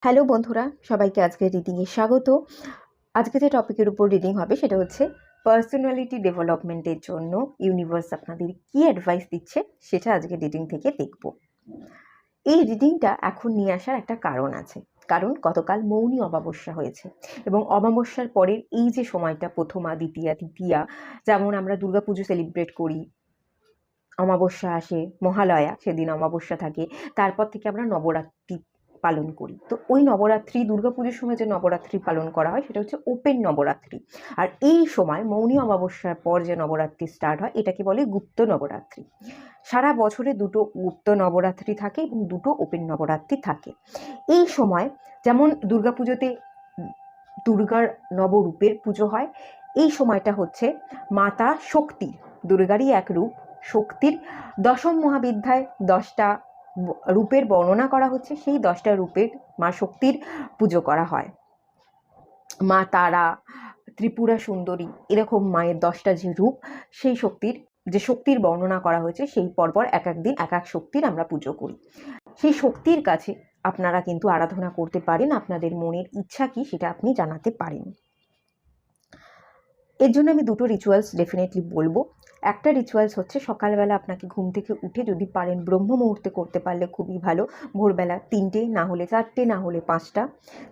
Hello বন্ধুরা, সবাইকে আজকের রিডিংয়ে স্বাগত। আজকে যে টপিকের উপর রিডিং হবে সেটা হচ্ছে পার্সোনালিটি ডেভেলপমেন্টের জন্য ইউনিভার্স আপনাদের কী অ্যাডভাইস দিচ্ছে সেটা আজকে রিডিং থেকে দেখব। এই রিডিংটা এখন নিয়ে আসার একটা কারণ আছে, কারণ গতকাল মৌনী অমাবস্যা হয়েছে এবং অমাবস্যার পরের এই যে সময়টা প্রথমা, দ্বিতীয়া, তৃতীয়া, যেমন আমরা দুর্গাপুজো সেলিব্রেট করি, অমাবস্যা আসে, মহালয়া, সেদিন অমাবস্যা থাকে, তারপর থেকে আমরা নবরাত্রি পালন করি। তো ওই নবরাত্রি, দুর্গাপুজোর সময় যে নবরাত্রি পালন করা হয় সেটা হচ্ছে ওপেন নবরাত্রি। আর এই সময় মৌনী অমাবস্যার পর যে নবরাত্রি স্টার্ট হয় এটাকে বলে গুপ্ত নবরাত্রি। সারা বছরে দুটো গুপ্ত নবরাত্রি থাকে এবং দুটো ওপেন নবরাত্রি থাকে। এই সময় যেমন দুর্গাপুজোতে দুর্গার নবরূপের পুজো হয়, এই সময়টা হচ্ছে মাতা শক্তি, দুর্গারই এক রূপ, শক্তির দশম মহাবিদ্যায় 10টা রূপের বর্ণনা করা হচ্ছে। সেই 10টা রূপের মা শক্তির পুজো করা হয়। মা তারা, ত্রিপুরা সুন্দরী, এরকম মায়ের 10টা যে রূপ, সেই শক্তির বর্ণনা করা হয়েছে, সেই পরপর এক এক দিন এক এক শক্তির আমরা পুজো করি। সেই শক্তির কাছে আপনারা কিন্তু আরাধনা করতে পারেন, আপনাদের মনের ইচ্ছা কি সেটা আপনি জানাতে পারেন। এর জন্য আমি দুটো রিচুয়ালস ডেফিনেটলি বলবো। একটা রিচুয়ালস হচ্ছে সকালবেলা আপনাকে ঘুম থেকে উঠে যদি পারেন ব্রহ্ম মুহূর্তে করতে পারলে খুবই ভালো, ভোরবেলা 3টে, না হলে 4টে, না হলে 5টা।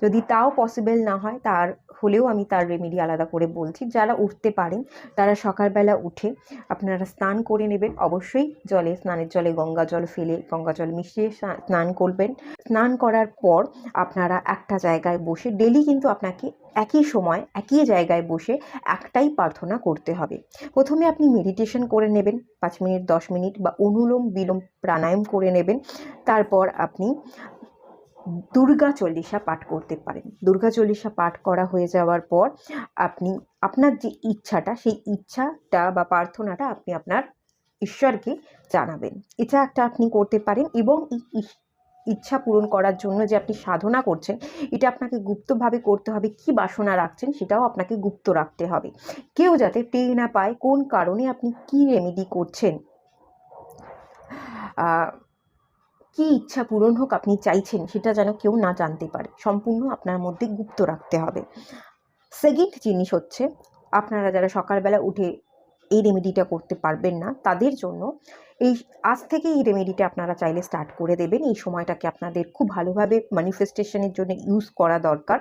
যদি তাও পসিবল না হয় তার হলেও আমি তার রেমেডি আলাদা করে বলছি। যারা উঠতে পারেন তারা সকালবেলা উঠে আপনারা স্নান করে নেবেন, অবশ্যই স্নানের জলে গঙ্গা জল ফেলে, গঙ্গা জল মিশিয়ে স্নান করবেন। স্নান করার পর আপনারা একটা জায়গায় বসে, ডেলি কিন্তু আপনাকে একই সময় একই জায়গায় বসে একটাই প্রার্থনা করতে হবে। প্রথমে আপনি মেডিটেশন করে নেবেন 5 মিনিট, 10 মিনিট, বা অনুলোম বিলোম প্রাণায়াম করে নেবেন। তারপর আপনি দুর্গা চল্লিশা পাঠ করতে পারেন। দুর্গা চল্লিশা পাঠ করা হয়ে যাওয়ার পর আপনি আপনার যে ইচ্ছাটা, সেই ইচ্ছাটা বা প্রার্থনাটা আপনি আপনার ঈশ্বরকে জানাবেন। এটা একটা আপনি করতে পারেন। এবং এই ইচ্ছা পূরণ করার জন্য যে আপনি সাধনা করছেন, এটা আপনাকে গুপ্তভাবে করতে হবে। কি বাসনা রাখছেন সেটাও আপনাকে গুপ্ত রাখতে হবে, কেউ যাতে টের না পায় কোন কারণে আপনি কি রেমেডি করছেন, কি ইচ্ছা পূরণ হোক আপনি চাইছেন, সেটা যেন কেউ না জানতে পারে, সম্পূর্ণ আপনার মধ্যে গুপ্ত রাখতে হবে। সেকেন্ড জিনিস হচ্ছে, আপনারা যারা সকালবেলা উঠে এই রেমেডিটা করতে পারবেন না তাদের জন্য আজ থেকে এই রেমেডিটা আপনারা চাইলে স্টার্ট করে দেবেন। এই সময়টাকে আপনাদের খুব ভালোভাবে ম্যানিফেস্টেশনের জন্য ইউজ করা দরকার,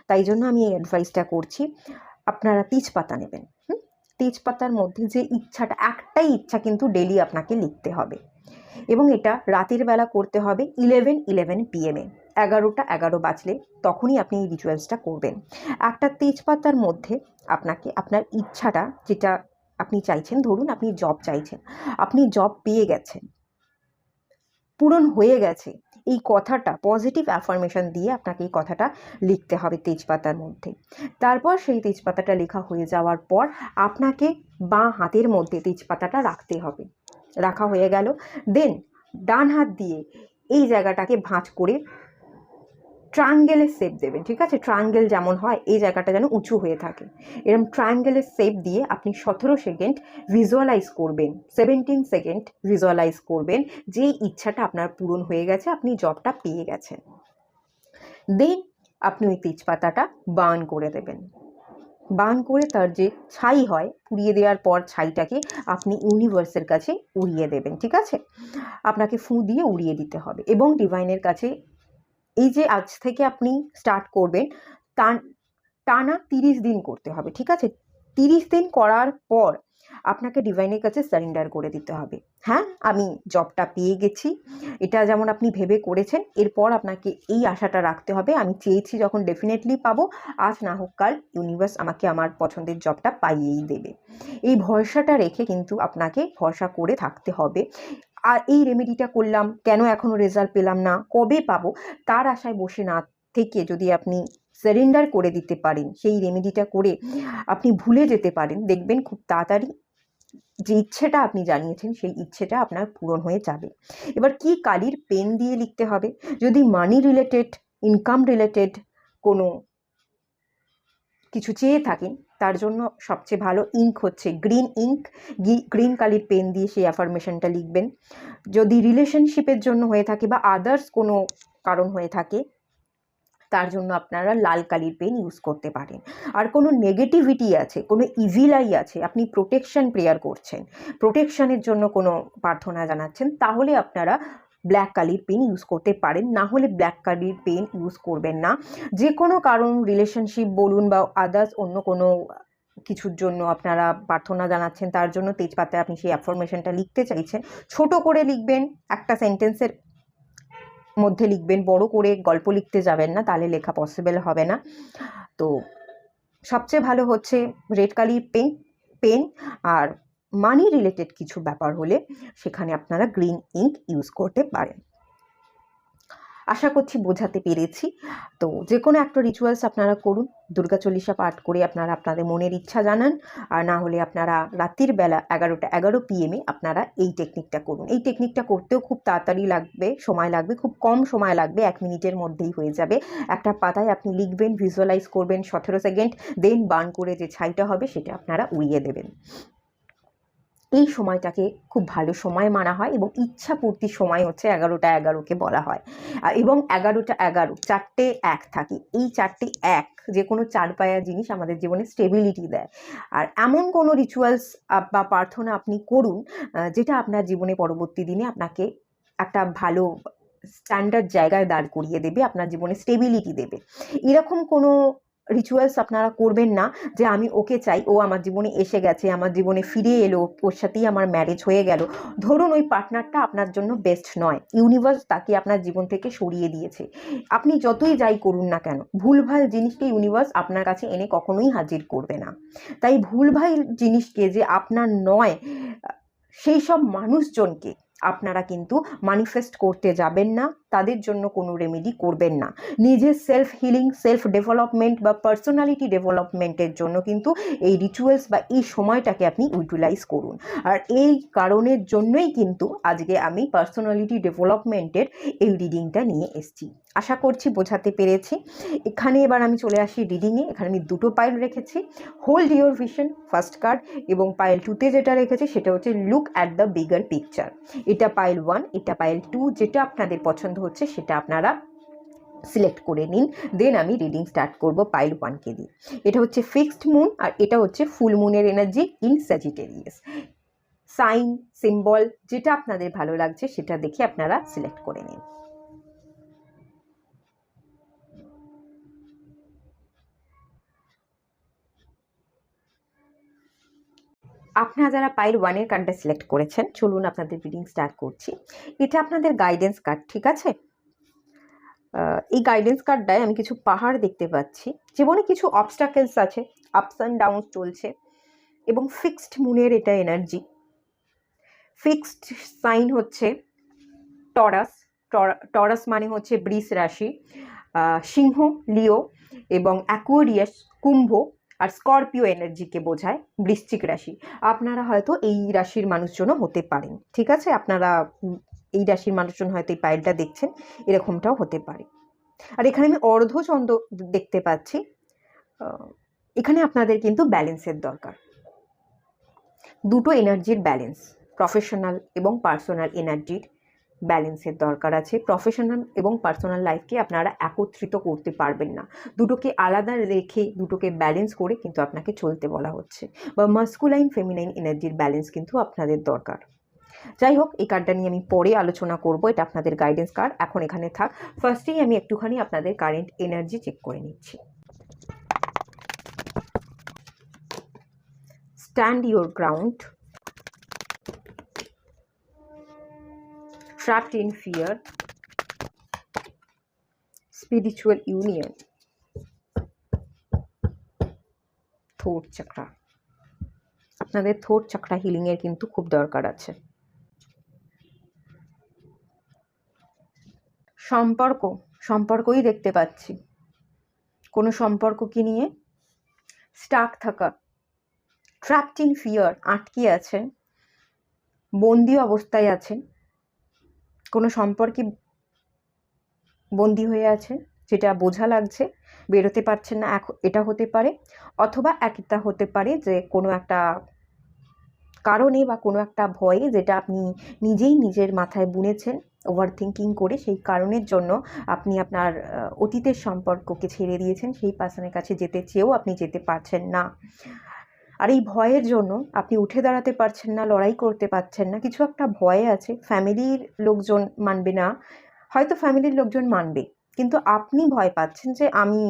তাই জন্য আমি এই অ্যাডভাইসটা করছি। আপনারা তেজপাতা নেবেন। তেজপাতার মধ্যে যে ইচ্ছাটা, একটাই ইচ্ছা কিন্তু ডেলি আপনাকে লিখতে হবে, এবং এটা রাতের বেলা করতে হবে 11 PM-এ, 11টা 11 বাজলে তখনই আপনি এই রিচুয়ালসটা করবেন। একটা তেজপাতার মধ্যে আপনাকে আপনার ইচ্ছাটা, যেটা আপনি চাইছেন, ধরুন আপনি জব চাইছেন, আপনি জব পেয়ে গেছেন, পূরণ হয়ে গেছে, এই কথাটা পজিটিভ অ্যাফার্মেশন দিয়ে আপনাকে এই কথাটা লিখতে হবে তেজপাতার মধ্যে। তারপর সেই তেজপাতাটা লেখা হয়ে যাওয়ার পর আপনাকে বাঁ হাতের মধ্যে তেজপাতাটা রাখতে হবে। রাখা হয়ে গেল, দেন ডান হাত দিয়ে এই জায়গাটাকে ভাঁজ করে ট্রায়াঙ্গেলের শেপ দেবেন। ঠিক আছে, ট্রায়াঙ্গেল যেমন হয়, এই জায়গাটা যেন উঁচু হয়ে থাকে, এরকম ট্রায়াঙ্গেলের শেপ দিয়ে আপনি 17 সেকেন্ড ভিজুয়ালাইজ করবেন, 17 সেকেন্ড ভিজুয়ালাইজ করবেন যে ইচ্ছাটা আপনার পূরণ হয়ে গেছে, আপনি জবটা পেয়ে গেছেন। দেন আপনি ওই তেজপাতাটা বার্ন করে দেবেন। বার্ন করে তার যে ছাই হয়, পুড়িয়ে দেওয়ার পর ছাইটাকে আপনি ইউনিভার্সের কাছে উড়িয়ে দেবেন। ঠিক আছে, আপনাকে ফুঁ দিয়ে উড়িয়ে দিতে হবে। এবং ডিভাইনের কাছে এই যে আজ থেকে আপনি স্টার্ট করবেন, টানা 30 দিন করতে হবে। ঠিক আছে, 30 দিন করার পর আপনাকে ডিভাইনের কাছে সারেন্ডার করে দিতে হবে। হ্যাঁ, আমি জবটা পেয়ে গেছি, এটা যেমন আপনি ভেবে করেছেন, এরপর আপনাকে এই আশাটা রাখতে হবে, আমি চেয়েছি যখন ডেফিনেটলি পাবো, আজ না হোক কাল ইউনিভার্স আমাকে আমার পছন্দের জবটা পাইয়েই দেবে। এই ভরসাটা রেখে কিন্তু আপনাকে ভরসা করে থাকতে হবে। আর এই রেমেডিটা করলাম, কেন এখনও রেজাল্ট পেলাম না, কবে পাবো, তার আশায় বসে না থেকে যদি আপনি সারেন্ডার করে দিতে পারেন, সেই রেমেডিটা করে আপনি ভুলে যেতে পারেন, দেখবেন খুব তাড়াতাড়ি যে ইচ্ছেটা আপনি জানিয়েছেন সেই ইচ্ছেটা আপনার পূরণ হয়ে যাবে। এবার কি কালির পেন দিয়ে লিখতে হবে, যদি মানি রিলেটেড, ইনকাম রিলেটেড কোনো কিছু চেয়ে থাকেন, তার জন্য সবচেয়ে ভালো ইঙ্ক হচ্ছে গ্রিন ইঙ্ক, গ্রিন কালির পেন দিয়ে সেই অ্যাফার্মেশনটা লিখবেন। যদি রিলেশনশিপের জন্য হয়ে থাকে বা আদার্স কোনো কারণ হয়ে থাকে, তার জন্য আপনারা লাল কালির পেন ইউজ করতে পারেন। আর কোনো নেগেটিভিটি আছে, কোনো ইভিল আই আছে, আপনি প্রোটেকশন প্রেয়ার করছেন, প্রোটেকশনের জন্য কোনো প্রার্থনা জানাচ্ছেন, তাহলে আপনারা ব্ল্যাক কালির পেন ইউজ করতে পারেন। না হলে ব্ল্যাক কালির পেন ইউজ করবেন না। যে কোনো কারণ, রিলেশনশিপ বলুন বা আদার্স অন্য কোনো কিছুর জন্য আপনারা প্রার্থনা জানাচ্ছেন, তার জন্য তেজপাতায় আপনি সেই অ্যাফার্মেশনটা লিখতে চাইছেন, ছোট করে লিখবেন, একটা সেন্টেন্সের মধ্যে লিখবেন, বড় করে গল্প লিখতে যাবেন না, তাহলে লেখা পসিবল হবে না। তো সবচেয়ে ভালো হচ্ছে রেড কালির পেন। আর মানি রিলেটেড কিছু ব্যাপার হলে সেখানে আপনারা গ্রিন ইঙ্ক ইউজ করতে পারেন। আশা করছি বোঝাতে পেরেছি। তো যে কোনো একটা রিচুয়ালস আপনারা করুন, দুর্গা চল্লিশা পাঠ করে আপনারা আপনাদের মনের ইচ্ছা জানান। আর না হলে আপনারা রাত্রির বেলা 11:11 PM আপনারা এই টেকনিকটা করুন। এই টেকনিকটা করতেও খুব তাড়াতাড়ি সময় লাগবে, খুব কম সময় লাগবে, 1 মিনিটের মধ্যেই হয়ে যাবে। একটা পাতায় আপনি লিখবেন, ভিজুয়ালাইজ করবেন 17 সেকেন্ড, দেন বার্ন করে যে ছাইটা হবে সেটা আপনারা উড়িয়ে দেবেন। এই সময়টাকে খুব ভালো সময় মানা হয় এবং ইচ্ছা পূর্তির সময় হচ্ছে 11:11 বলা হয়। এবং 11:11 4টে 1 থাকে। এই 4টে 1 যে কোনো 4 পায়া জিনিস আমাদের জীবনে স্টেবিলিটি দেয়। আর এমন কোনো রিচুয়ালস বা প্রার্থনা আপনি করুন যেটা আপনার জীবনে পরবর্তী দিনে আপনাকে একটা ভালো স্ট্যান্ডার্ড জায়গায় দাঁড় করিয়ে দেবে, আপনার জীবনে স্টেবিলিটি দেবে। এরকম কোনো রিচুয়ালস আপনারা করবেন না যে আমি ওকে চাই, ও আমার জীবনে এসে গেছে, আমার জীবনে ফিরে এলো, ওর সাথেই আমার ম্যারেজ হয়ে গেল। ধরুন ওই পার্টনারটা আপনার জন্য বেস্ট নয়, ইউনিভার্স তাকে আপনার জীবন থেকে সরিয়ে দিয়েছে। আপনি যতই যাই করুন না কেন, ভুলভাল জিনিসকে ইউনিভার্স আপনার কাছে এনে কখনোই হাজির করবে না। তাই ভুলভাল জিনিসকে যে আপনার নয়, সেই সব মানুষজনকে আপনারা কিন্তু ম্যানিফেস্ট করতে যাবেন না, তাদের জন্য কোনো রেমেডি করবেন না। নিজের সেলফ হিলিং, সেলফ ডেভেলপমেন্ট বা পার্সোনালিটি ডেভেলপমেন্টের জন্য কিন্তু এই রিচুয়ালস বা এই সময়টাকে আপনি ইউটিলাইজ করুন। আর এই কারণের জন্যই কিন্তু আজকে আমি পার্সোনালিটি ডেভেলপমেন্টের এই রিডিংটা নিয়ে এসেছি। আশা করছি বোঝাতে পেরেছি। এখানে এবার আমি চলে আসি রিডিংয়ে। এখানে আমি 2টো পাইল রেখেছি, hold your vision first card, এবং পাইল 2তে যেটা রেখেছি সেটা হচ্ছে look at the bigger picture. এটা পাইল 1, এটা পাইল 2, যেটা আপনাদের পছন্দ হচ্ছে সেটা আপনারা সিলেক্ট করে নিন। দেন আমি রিডিং স্টার্ট করব পাইল 1কে দিয়ে। এটা হচ্ছে ফিক্সড মুন আর এটা হচ্ছে ফুল মুনের energy in Sagittarius. Sign, symbol যেটা আপনাদের ভালো লাগছে সেটা দেখে আপনারা সিলেক্ট করে নিন। আপনারা যারা পাইল 1-এর কার্ডটা সিলেক্ট করেছেন, চলুন আপনাদের রিডিং স্টার্ট করছি। এটা আপনাদের গাইডেন্স কার্ড, ঠিক আছে? এই গাইডেন্স কার্ডটায় আমি কিছু পাহাড় দেখতে পাচ্ছি, জীবনে কিছু অবস্টাকেলস আছে, আপস অ্যান্ড ডাউনস চলছে, এবং ফিক্সড মুনের এটা এনার্জি। ফিক্সড সাইন হচ্ছে টরাস, টরাস মানে হচ্ছে বৃষ রাশি, সিংহ লিও, এবং অ্যাকুয়ারিয়াস কুম্ভ, আর স্করপিও এনার্জিকে বোঝায় বৃশ্চিক রাশি। আপনারা হয়তো এই রাশির মানুষজনও হতে পারেন, ঠিক আছে? আপনারা এই রাশির মানুষজন হয়তো এই পাইলটা দেখছেন, এরকমটাও হতে পারে। আর এখানে আমি অর্ধচন্দ্র দেখতে পাচ্ছি। এখানে আপনাদের কিন্তু ব্যালেন্সের দরকার, দুটো এনার্জির ব্যালেন্স, প্রফেশনাল এবং পার্সোনাল এনার্জির ব্যালেন্সের দরকার আছে। প্রফেশনাল এবং পার্সোনাল লাইফকে আপনারা একত্রিত করতে পারবেন না, দুটোকে আলাদা রেখে দুটোকে ব্যালেন্স করে কিন্তু আপনাকে চলতে বলা হচ্ছে, বা মাস্কুলাইন ফেমিনাইন এনার্জির ব্যালেন্স কিন্তু আপনাদের দরকার। যাই হোক, এই কার্ডটা নিয়ে আমি পরে আলোচনা করব, এটা আপনাদের গাইডেন্স কার্ড, এখন এখানে থাক। ফার্স্টেই আমি একটুখানি আপনাদের কারেন্ট এনার্জি চেক করে নিচ্ছি। Stand your ground, trapped in fear, spiritual union, throat chakra। আপনাদের থ্রোট চাকরা হিলিং এর কিন্তু খুব দরকার আছে। সম্পর্কই দেখতে পাচ্ছি, কোনো সম্পর্ককে নিয়ে স্টাক থাকা, ট্র্যাপড ইন ফিয়ার, আটকে আছেন, বন্দি অবস্থায় আছেন, কোনো সম্পর্কে বন্দি হয়ে আছে, যেটা বোঝা লাগছে, বেরোতে পারছেন না, এটা হতে পারে। অথবা একটা হতে পারে যে কোনো একটা কারণে বা কোনো একটা ভয়ে, যেটা আপনি নিজেই নিজের মাথায় বুনেছেন ওভার থিঙ্কিং করে, সেই কারণের জন্য আপনি আপনার অতীতের সম্পর্ককে ছেড়ে দিয়েছেন। সেই পার্সনের কাছে যেতে চেয়েও আপনি যেতে পারছেন না। আর এই ভয়ের জন্য আপনি উঠে দাঁড়াতে পারছেন না, লড়াই করতে পারছেন না। কিছু একটা ভয় আছে, ফ্যামিলির লোকজন মানবে না, হয়তো ফ্যামিলির লোকজন মানবে, কিন্তু আপনি ভয় পাচ্ছেন যে আমি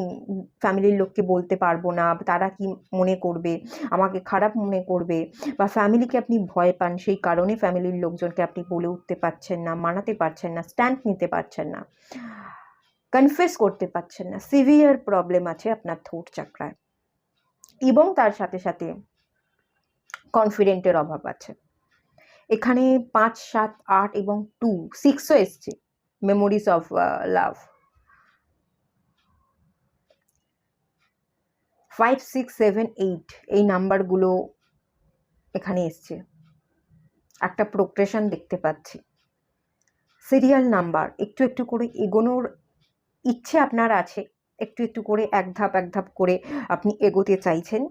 ফ্যামিলির লোককে বলতে পারবো না, তারা কি মনে করবে, আমাকে খারাপ মনে করবে, বা ফ্যামিলিকে আপনি ভয় পান, সেই কারণে ফ্যামিলির লোকজনকে আপনি বলে উঠতে পারছেন না, মানাতে পারছেন না, স্ট্যান্ড নিতে পারছেন না, কনফেস করতে পারছেন না। সিভিয়ার প্রবলেম আছে আপনার থ্রোট চাকরায়, এবং তার সাথে সাথে কনফিডেন্টের অভাব আছে। এখানে 5, 7, 8 এবং 2, 6ও এসছে, মেমোরিজ অফ লাভ। 5, 6, 7, 8 এই নাম্বারগুলো এখানে এসছে। একটা প্রোগ্রেশন দেখতে পাচ্ছি, সিরিয়াল নাম্বার, একটু একটু করে এগোনোর ইচ্ছে আপনার আছে, একটু একটু করে এক ধাপ করে আপনি এগোতে চাইছেন,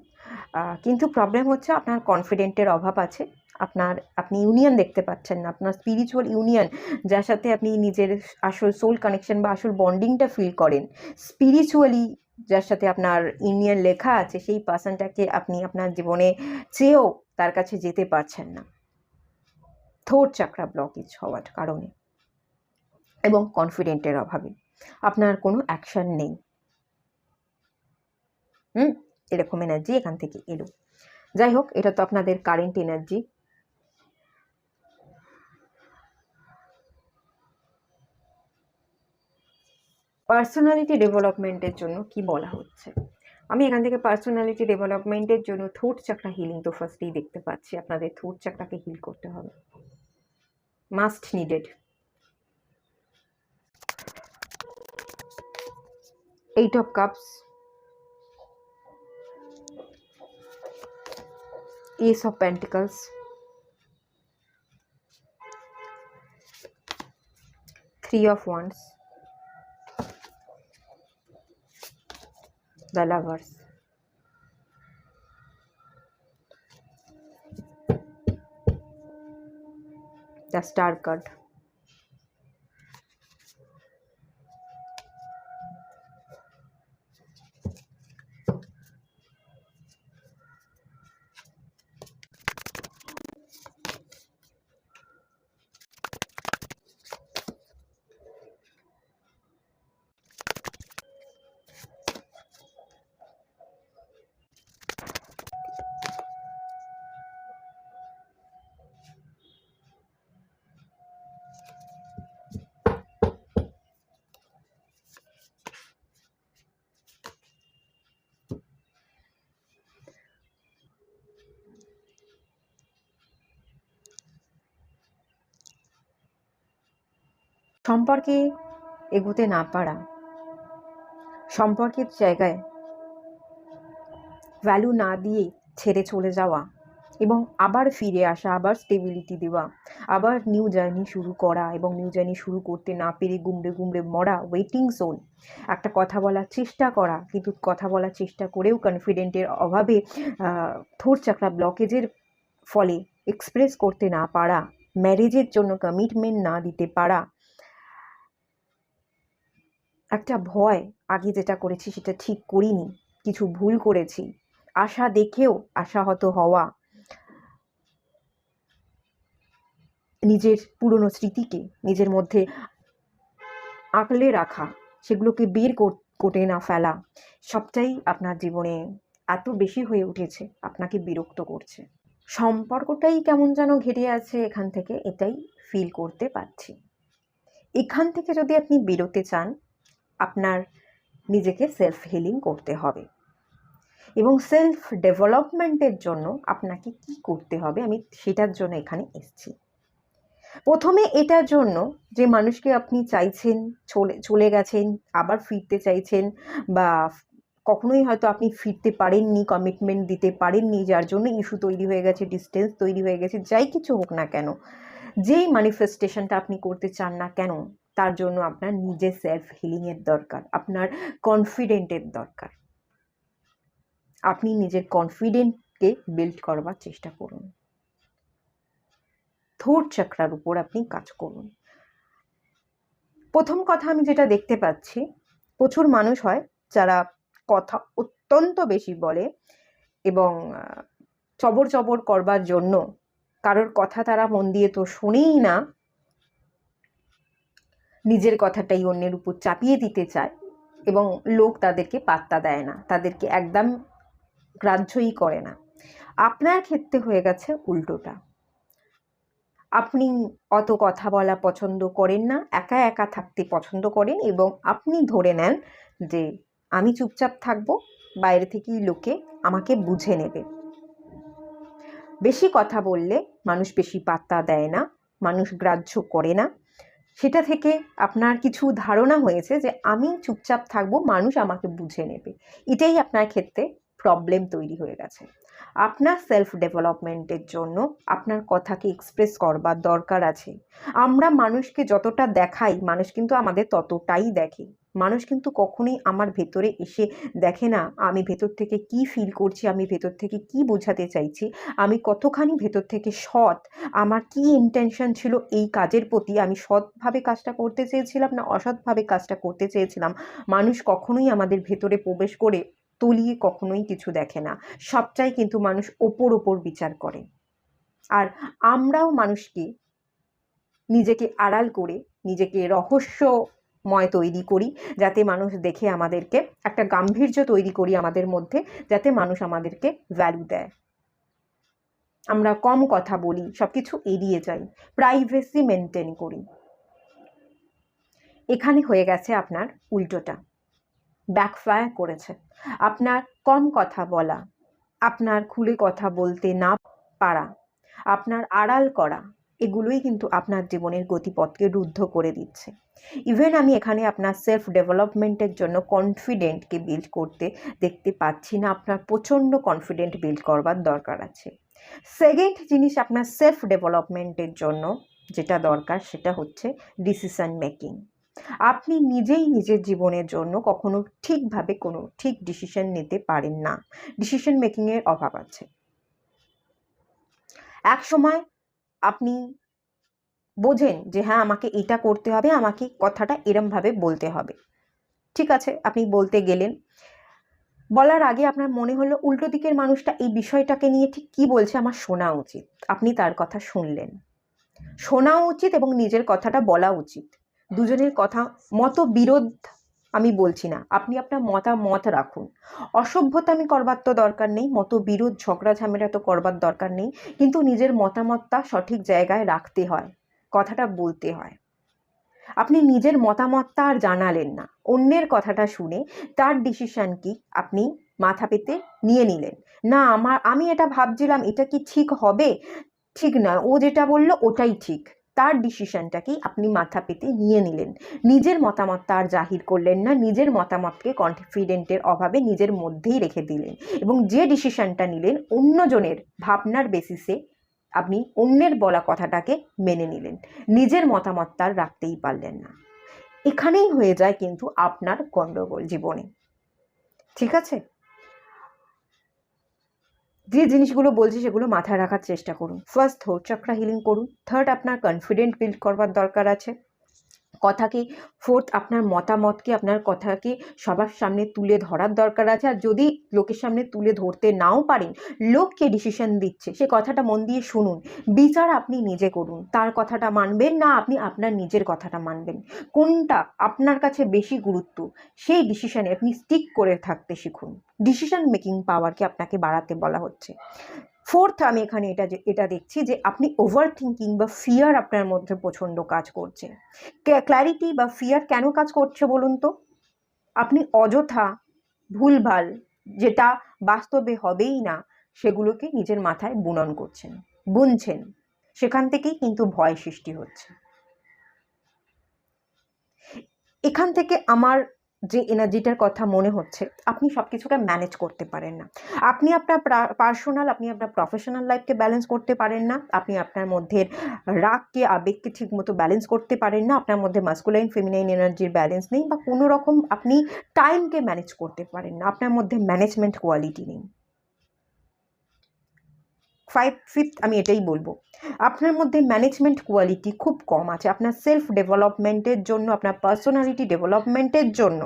কিন্তু প্রবলেম হচ্ছে আপনার কনফিডেন্টের অভাব আছে। আপনি ইউনিয়ন দেখতে পাচ্ছেন না, আপনার স্পিরিচুয়াল ইউনিয়ন, যার সাথে আপনি নিজের আসল সোল কানেকশন বা আসল বন্ডিংটা ফিল করেন, স্পিরিচুয়ালি যার সাথে আপনার ইউনিয়ন লেখা আছে, সেই পার্সনটাকে আপনি আপনার জীবনে চেয়েও তার কাছে যেতে পারছেন না, থ্রোট চাকরা ব্লকেজ হওয়ার কারণে এবং কনফিডেন্টের অভাবে আপনার কোনো অ্যাকশন নেই। এরকম এনার্জি এখান থেকে এলো। যাই হোক, এটা তো আপনাদের কারেন্ট এনার্জি। পার্সোনালিটি ডেভেলপমেন্টের জন্য কি বলা হচ্ছে, আমি এখান থেকে পার্সোনালিটি ডেভেলপমেন্টের জন্য থ্রোট চাকরা হিলিং তো ফার্স্টেই দেখতে পাচ্ছি। আপনাদের থ্রোট চাকরাকে হিল করতে হবে, must needed. 8 of Cups, Ace of Pentacles, Three of Wands, the Lovers, the Star card, সম্পর্কে এগোতে না পারা, সম্পর্কের জায়গায় ভ্যালু না দিয়ে ছেড়ে চলে যাওয়া, এবং আবার ফিরে আসা, আবার স্টেবিলিটি দেওয়া, আবার নিউ জার্নি শুরু করা, এবং নিউ জার্নি শুরু করতে না পেরে গুমড়ে মরা, ওয়েটিং জোন, একটা কথা বলার চেষ্টা করা, কিন্তু কথা বলার চেষ্টা করেও কনফিডেন্টের অভাবে থ্রোট চাকরা ব্লকেজের ফলে এক্সপ্রেস করতে না পারা, ম্যারেজের জন্য কমিটমেন্ট না দিতে পারা, একটা ভয়, আগে যেটা করেছি সেটা ঠিক করিনি, কিছু ভুল করেছি, আশা দেখেও আশাহত হওয়া, নিজের পুরনো স্মৃতিকে নিজের মধ্যে আঁকলে রাখা, সেগুলোকে বের করে না ফেলা, সবটাই আপনার জীবনে এত বেশি হয়ে উঠেছে, আপনাকে বিরক্ত করছে। সম্পর্কটাই কেমন যেন ঘেরে আছে এখান থেকে, এটাই ফিল করতে পারছি। এখান থেকে যদি আপনি বেরোতে চান, আপনার নিজেকে সেলফ হিলিং করতে হবে, এবং সেলফ ডেভেলপমেন্টের জন্য আপনাকে কি করতে হবে আমি সেটার জন্য এখানে এসেছি। প্রথমে এটার জন্য যে মানুষকে আপনি চাইছেন, চলে গেছেন, আবার ফিরতে চাইছেন, বা কখনোই হয়তো আপনি ফিরতে পারেননি, কমিটমেন্ট দিতে পারেননি, যার জন্য ইস্যু তৈরি হয়ে গেছে, ডিস্টেন্স তৈরি হয়ে গেছে, যাই কিছু হোক না কেন, যেই ম্যানিফেস্টেশনটা আপনি করতে চান না কেন, তার জন্য আপনার নিজের সেলফ হিলিংয়ের দরকার, আপনার কনফিডেন্টের দরকার। আপনি নিজের কনফিডেন্টকে বিল্ড করবার চেষ্টা করুন। থ্রোট চাকরার উপর আপনি কাজ করুন। প্রথম কথা আমি যেটা দেখতে পাচ্ছি, প্রচুর মানুষ হয় যারা কথা অত্যন্ত বেশি বলে এবং চবর চবর করবার জন্য কারোর কথা তারা মন দিয়ে তো শোনেই না, নিজের কথাটাই অন্যের উপর চাপিয়ে দিতে চায় এবং লোক তাদেরকে পাত্তা দেয় না, তাদেরকে একদম গ্রাহ্যই করে না। আপনার ক্ষেত্রে হয়ে গেছে উল্টোটা। আপনি অত কথা বলা পছন্দ করেন না, একা একা থাকতে পছন্দ করেন এবং আপনি ধরে নেন যে আমি চুপচাপ থাকবো, বাইরে থেকেই লোকে আমাকে বুঝে নেবে। বেশি কথা বললে মানুষ বেশি পাত্তা দেয় না, মানুষ গ্রাহ্য করে না। সেটা থেকে আপনার কিছু ধারণা হয়েছে যে আমি চুপচাপ থাকবো, মানুষ আমাকে বুঝে নেবে। এটাই আপনার ক্ষেত্রে প্রবলেম তৈরি হয়ে গেছে। আপনার সেলফ ডেভেলপমেন্টের জন্য আপনার কথাকে এক্সপ্রেস করবার দরকার আছে। আমরা মানুষকে যতটা দেখাই, মানুষ কিন্তু আমাদের ততটাই দেখে। মানুষ কিন্তু কখনোই আমার ভেতরে এসে দেখে না আমি ভেতর থেকে কি ফিল করছি, আমি ভেতর থেকে কি বোঝাতে চাইছি, আমি কতখানি ভেতর থেকে সৎ, আমার কি ইন্টেনশন ছিল এই কাজের প্রতি, আমি সৎভাবে কাজটা করতে চেয়েছিলাম না অসৎভাবে কাজটা করতে চেয়েছিলাম। মানুষ কখনোই আমাদের ভেতরে প্রবেশ করে তলিয়ে কখনোই কিছু দেখে না, সবটাই কিন্তু মানুষ ওপর বিচার করে। আর আমরাও মানুষকে নিজেকে আড়াল করে নিজেকে রহস্যময় তৈরি করি, যাতে মানুষ দেখে আমাদেরকে একটা গাম্ভীর্য তৈরি করি আমাদের মধ্যে, যাতে মানুষ আমাদেরকে ভ্যালু দেয়। আমরা কম কথা বলি, সবকিছু এড়িয়ে যাই, প্রাইভেসি মেনটেন করি। এখানে হয়ে গেছে আপনার উল্টোটা, ব্যাকফায়ার করেছে। আপনার কম কথা বলা, আপনার খুলে কথা বলতে না পারা, আপনার আড়াল করা, এগুলোই কিন্তু আপনার জীবনের গতিপথকে রুদ্ধ করে দিচ্ছে। ইভেন আমি এখানে আপনার সেলফ ডেভেলপমেন্টের জন্য কনফিডেন্টকে বিল্ড করতে দেখতে পাচ্ছি না। আপনার প্রচণ্ড কনফিডেন্ট বিল্ড করবার দরকার আছে। সেকেন্ড জিনিস আপনার সেলফ ডেভেলপমেন্টের জন্য যেটা দরকার সেটা হচ্ছে ডিসিশন মেকিং। আপনি নিজেই নিজের জীবনের জন্য কখনো ঠিকভাবে কোনো ঠিক ডিসিশন নিতে পারেন না, ডিসিশন মেকিংয়ের অভাব আছে। এক সময় আপনি বোঝেন যে হ্যাঁ আমাকে এটা করতে হবে, আমাকে কথাটা এরমভাবে বলতে হবে, ঠিক আছে, আপনি বলতে গেলেন, বলার আগে আপনার মনে হলো উল্টো দিকের মানুষটা এই বিষয়টাকে নিয়ে ঠিক কী বলছে, আমার শোনা উচিত। আপনি তার কথা শুনলেন, শোনা উচিত এবং নিজের কথাটা বলা উচিত। দুজনের কথা মতবিরোধ আমি বলছি না, আপনি আপনার মতামত রাখুন, অসভ্যতামি করবার তো দরকার নেই, মতবিরোধ ঝগড়া ঝামেলা তো করবার দরকার নেই, কিন্তু নিজের মতামতটা সঠিক জায়গায় রাখতে হয়, কথাটা বলতে হয়। আপনি নিজের মতামতটা আর জানালেন না, অন্যের কথাটা শুনে তার ডিসিশন কি আপনি মাথা পেতে নিয়ে নিলেন। না আমি এটা ভাবছিলাম, এটা কি ঠিক হবে, ঠিক নয়, ও যেটা বললো ওটাই ঠিক, তার ডিসিশনটাকেই আপনি মাথা পেতে নিয়ে নিলেন। নিজের মতামতটা আর জাহির করলেন না, নিজের মতামতকে কনফিডেন্টের অভাবে নিজের মধ্যেই রেখে দিলেন এবং যে ডিসিশনটা নিলেন অন্যজনের ভাবনার বেসিসে আপনি অন্যের বলা কথাটাকে মেনে নিলেন, নিজের মতামতটা আর রাখতেই পারলেন না। এখানেই হয়ে যায় কিন্তু আপনার গণ্ডগোল জীবনে, ঠিক আছে? যে জিনিসগুলো বলছি সেগুলো মাথায় রাখার চেষ্টা করুন। ফার্স্ট থ্রোট চক্রা হিলিং করুন। থার্ড আপনার কনফিডেন্ট বিল্ড করবার দরকার আছে কথাকে। ফোর্থ আপনার মতামতকে, আপনার কথাকে সবার সামনে তুলে ধরার দরকার আছে। আর যদি লোকের সামনে তুলে ধরতে নাও পারেন, লোককে ডিসিশন দিচ্ছে সে কথাটা মন দিয়ে শুনুন, বিচার আপনি নিজে করুন, তার কথাটা মানবেন না আপনি আপনার নিজের কথাটা মানবেন, কোনটা আপনার কাছে বেশি গুরুত্ব সেই ডিসিশনে আপনি স্টিক করে থাকতে শিখুন। ডিসিশন মেকিং পাওয়ারকে আপনাকে বাড়াতে বলা হচ্ছে। ফোর্থ আমি এখানে এটা দেখছি যে আপনি ওভার থিঙ্কিং বা ফিয়ার আপনার মধ্যে প্রচণ্ড কাজ করছে। ক্ল্যারিটি বা ফিয়ার কেন কাজ করছে বলুন তো? আপনি অযথা ভুলভাল যেটা বাস্তবে হবেই না সেগুলোকে নিজের মাথায় বুনন করছেন, বুনছেন, সেখান থেকেই কিন্তু ভয় সৃষ্টি হচ্ছে। এখান থেকে আমার যে এনার্জিটার কথা মনে হচ্ছে আপনি সব কিছুকে ম্যানেজ করতে পারেন না, আপনি আপনার পার্সোনাল, আপনি আপনার প্রফেশনাল লাইফকে ব্যালেন্স করতে পারেন না, আপনি আপনার মধ্যে রাগকে আবেগকে ঠিকমতো ব্যালেন্স করতে পারেন না, আপনার মধ্যে মাস্কুলাইন ফেমিনাইন এনার্জির ব্যালেন্স নেই, বা কোনো রকম আপনি টাইমকে ম্যানেজ করতে পারেন না, আপনার মধ্যে ম্যানেজমেন্ট কোয়ালিটি নেই। ফিফথ আমি এটাই বলবো, আপনার মধ্যে ম্যানেজমেন্ট কোয়ালিটি খুব কম আছে। আপনার সেলফ ডেভেলপমেন্টের জন্য, আপনার পার্সোনালিটি ডেভেলপমেন্টের জন্য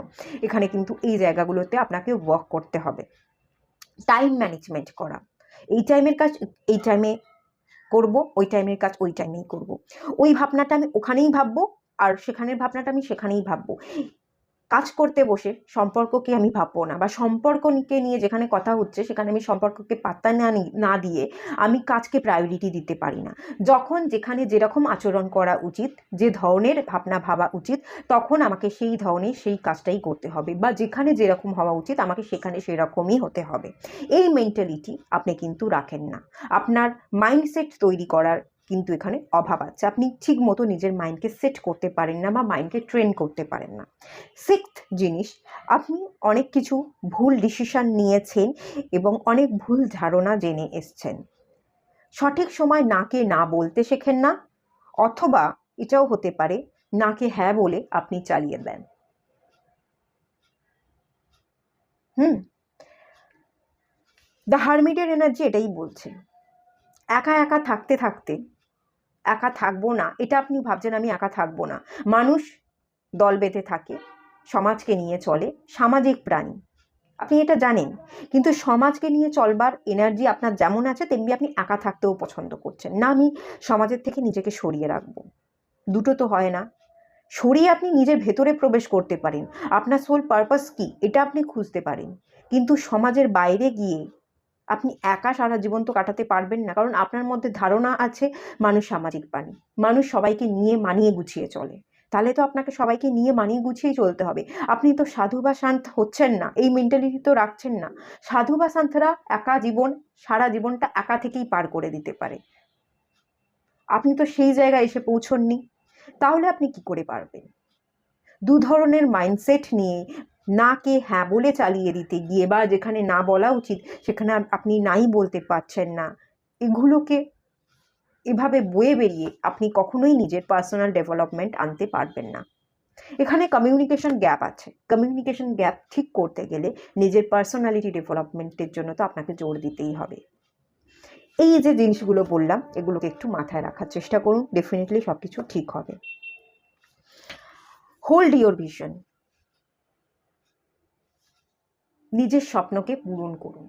এখানে কিন্তু এই জায়গাগুলোতে আপনাকে ওয়ার্ক করতে হবে। টাইম ম্যানেজমেন্ট করা, এই টাইমের কাজ এই টাইমে করব, ওই টাইমের কাজ ওই টাইমেই করব, ওই ভাবনাটা আমি ওখানেই ভাববো, আর সেখানের ভাবনাটা আমি সেখানেই ভাববো। কাজ করতে বসে সম্পর্ককে আমি ভাববো না, বা সম্পর্ককে নিয়ে যেখানে কথা হচ্ছে সেখানে আমি সম্পর্ককে পাত্তা না দিয়ে আমি কাজকে প্রায়োরিটি দিতে পারি না। যখন যেখানে যেরকম আচরণ করা উচিত, যে ধরনের ভাবনা ভাবা উচিত, তখন আমাকে সেই ধরনের সেই কাজটাই করতে হবে, বা যেখানে যেরকম হওয়া উচিত আমাকে সেখানে সেরকমই হতে হবে। এই মেন্টালিটি আপনি কিন্তু রাখেন না। আপনার মাইন্ডসেট তৈরি করার কিন্তু এখানে অভাব আছে। আপনি ঠিক মতো নিজের মাইন্ডকে সেট করতে পারেন না, বা মাইন্ডকে ট্রেন করতে পারেন না। সিক্সথ জিনিস, আপনি অনেক কিছু ভুল ডিসিশন নিয়েছেন এবং অনেক ভুল ধারণা জেনে এসছেন। সঠিক সময় নাকে না বলতে শেখেন না, অথবা এটাও হতে পারে নাকে হ্যাঁ বলে আপনি চালিয়ে দেন। দ্য হারমিটের এনার্জি এটাই বলছে। একা একা থাকতে থাকতে, একা থাকবো না এটা আপনি ভাবছেন, আমি একা থাকবো না। মানুষ দল বেঁধে থাকে, সমাজকে নিয়ে চলে, সামাজিক প্রাণী, আপনি এটা জানেন। কিন্তু সমাজকে নিয়ে চলবার এনার্জি আপনার যেমন আছে, তেমনি আপনি একা থাকতেও পছন্দ করছেন না। আমি সমাজের থেকে নিজেকে সরিয়ে রাখবো, দুটো তো হয় না। সরিয়ে আপনি নিজের ভেতরে প্রবেশ করতে পারেন, আপনার সোল পারপাস কি এটা আপনি খুঁজতে পারেন। কিন্তু সমাজের বাইরে গিয়ে আপনি একা সারা জীবন তো কাটাতে পারবেন না, কারণ আপনার মধ্যে ধারণা আছে মানুষ সামাজিক প্রাণী, মানুষ সবাইকে নিয়ে মানিয়ে গুছিয়ে চলে। তাহলে তো আপনাকে সবাইকে নিয়ে মানিয়ে গুছিয়েই চলতে হবে। আপনি তো সাধু বা শান্ত হচ্ছেন না, এই মেন্টালিটি তো রাখছেন না। সাধু বা শান্তরা একা জীবন, সারা জীবনটা একা থেকেই পার করে দিতে পারে। আপনি তো সেই জায়গায় এসে পৌঁছননি, তাহলে আপনি কি করে পারবেন? দু ধরনের মাইন্ডসেট নিয়ে নাকে হ্যাঁ বলে চালিয়ে দিতে গিয়ে, বা যেখানে না বলা উচিত সেখানে আপনি নাই বলতে পারছেন না, এগুলোকে এভাবে বয়ে বেরিয়ে আপনি কখনোই নিজের পার্সোনাল ডেভেলপমেন্ট আনতে পারবেন না। এখানে কমিউনিকেশন গ্যাপ আছে। কমিউনিকেশন গ্যাপ ঠিক করতে গেলে নিজের পার্সোনালিটি ডেভেলপমেন্টের জন্য তো আপনাকে জোর দিতেই হবে। এই যে জিনিসগুলো বললাম, এগুলোকে একটু মাথায় রাখার চেষ্টা করুন, ডেফিনেটলি সব কিছু ঠিক হবে। হোল্ড ইওর ভিশন, নিজের স্বপ্নকে পূরণ করুন।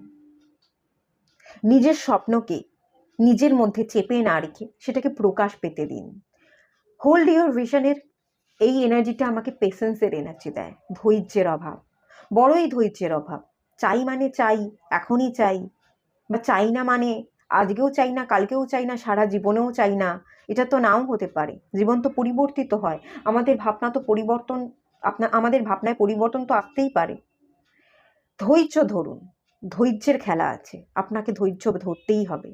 নিজের স্বপ্নকে নিজের মধ্যে চেপে না রেখে সেটাকে প্রকাশ পেতে দিন। হোল্ড ইওর ভিশনের এই এনার্জিটা আমাকে পেশেন্সের এনার্জি দেয়, ধৈর্যের অভাব, বড়ই ধৈর্যের অভাব। চাই মানে চাই, এখনই চাই, বা চাই না মানে আজকেও চাই না, কালকেও চাই না, সারা জীবনেও চাই না, এটা তো নাও হতে পারে। জীবন তো পরিবর্তিত হয়, আমাদের ভাবনা তো পরিবর্তন, আমাদের ভাবনায় পরিবর্তন তো আসতেই পারে। ধৈর্য ধরুন, ধৈর্যের খেলা আছে, আপনাকে ধৈর্য ধরতেই হবে।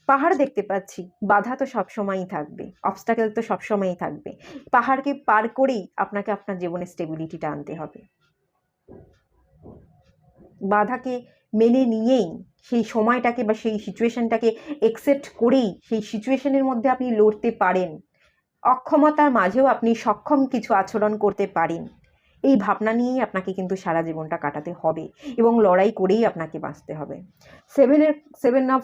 পাহাড় দেখতে পাচ্ছি, বাধা তো সবসময়ই থাকবে, অবস্টাকেল তো সবসময়ই থাকবে। পাহাড়কে পার করেই আপনাকে আপনার জীবনে স্টেবিলিটিটা আনতে হবে। বাধাকে মেনে নিয়েই, সেই সময়টাকে বা সেই সিচুয়েশনটাকে একসেপ্ট করেই সেই সিচুয়েশনের মধ্যে আপনি লড়তে পারেন। অক্ষমতার মাঝেও আপনি সক্ষম কিছু আচরণ করতে পারেন, এই ভাবনা নিয়েই আপনাকে কিন্তু সারা জীবনটা কাটাতে হবে, এবং লড়াই করেই আপনাকে বাঁচতে হবে। সেভেন অফ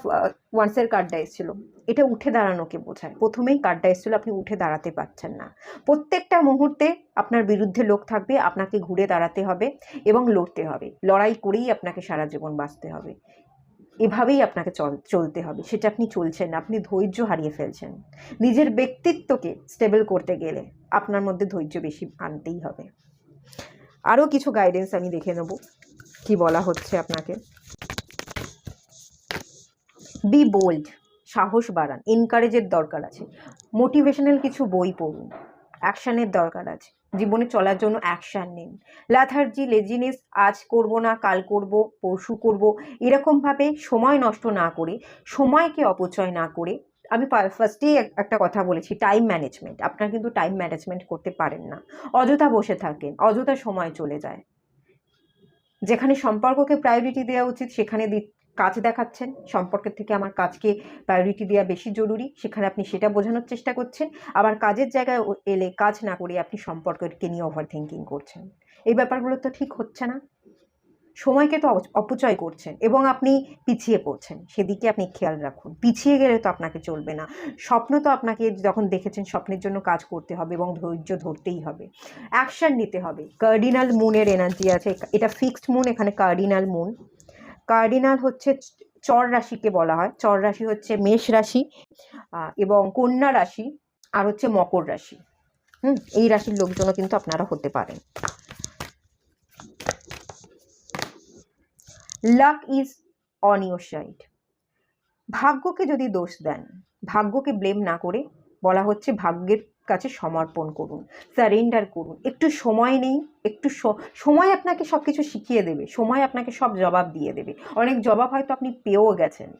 ওয়ান্সের কার্ডটা এসেছিল, এটা উঠে দাঁড়ানোকে বোঝায়। প্রথমেই কার্ডটা এসেছিল আপনি উঠে দাঁড়াতে পারছেন না। প্রত্যেকটা মুহূর্তে আপনার বিরুদ্ধে লোক থাকবে, আপনাকে ঘুরে দাঁড়াতে হবে এবং লড়তে হবে। লড়াই করেই আপনাকে সারা জীবন বাঁচতে হবে, এভাবেই আপনাকে চলতে হবে। সেটা আপনি চলছেন না, আপনি ধৈর্য হারিয়ে ফেলছেন। নিজের ব্যক্তিত্বকে স্টেবল করতে গেলে আপনার মধ্যে ধৈর্য বেশি আনতেই হবে। আরও কিছু গাইডেন্স আমি দেখে নেব কি বলা হচ্ছে আপনাকে। বি বোল্ড, সাহস বাড়ান, এনকারেজের দরকার আছে। মোটিভেশনাল কিছু বই পড়ুন, অ্যাকশানের দরকার আছে। জীবনে চলার জন্য অ্যাকশান নিন। ল্যাথার্জি, লেজিনেস, আজ করব না, কাল করব, পরশু করব, এরকমভাবে সময় নষ্ট না করে, সময়কে অপচয় না করে, আমি ফার্স্টেই একটা কথা বলেছি, টাইম ম্যানেজমেন্ট। আপনারা কিন্তু টাইম ম্যানেজমেন্ট করতে পারেন না, অযথা বসে থাকেন, অযথা সময় চলে যায়। যেখানে সম্পর্ককে প্রায়োরিটি দেওয়া উচিত সেখানে কাজ দেখাচ্ছেন, সম্পর্কের থেকে আমার কাজকে প্রায়োরিটি দেওয়া বেশি জরুরি, সেখানে আপনি সেটা বোঝানোর চেষ্টা করছেন। আবার কাজের জায়গায় এলে কাজ না করে আপনি সম্পর্ককে নিয়ে ওভার থিঙ্কিং করছেন। এই ব্যাপারগুলো তো ঠিক হচ্ছে না। সময়কে তো অপচয় করছেন এবং আপনি পিছিয়ে পড়ছেন, সেদিকে আপনি খেয়াল রাখুন। পিছিয়ে গেলে তো আপনাকে চলবে না। স্বপ্ন তো আপনাকে যখন দেখেছেন স্বপ্নের জন্য কাজ করতে হবে এবং ধৈর্য ধরতেই হবে, অ্যাকশন নিতে হবে। কার্ডিনাল মুনের এনার্জি আছে, এটা ফিক্সড মুন, এখানে কার্ডিনাল মুন। কার্ডিনাল হচ্ছে চর রাশিকে বলা হয়। চর রাশি হচ্ছে মেষ রাশি এবং কন্যা রাশি আর হচ্ছে মকর রাশি। এই রাশির লোকজনও কিন্তু আপনারা হতে পারেন। Lakh is on your side. ভাগ্যকে যদি দোষ দেন, ভাগ্যকে ব্লেম না করে বলা হচ্ছে ভাগ্যের কাছে সমর্পণ করুন, সারেন্ডার করুন। একটু সময় নেই, একটু সময় আপনাকে সব কিছু শিখিয়ে দেবে, সময় আপনাকে সব জবাব দিয়ে দেবে। অনেক জবাব হয়তো আপনি পেয়েও গেছেন,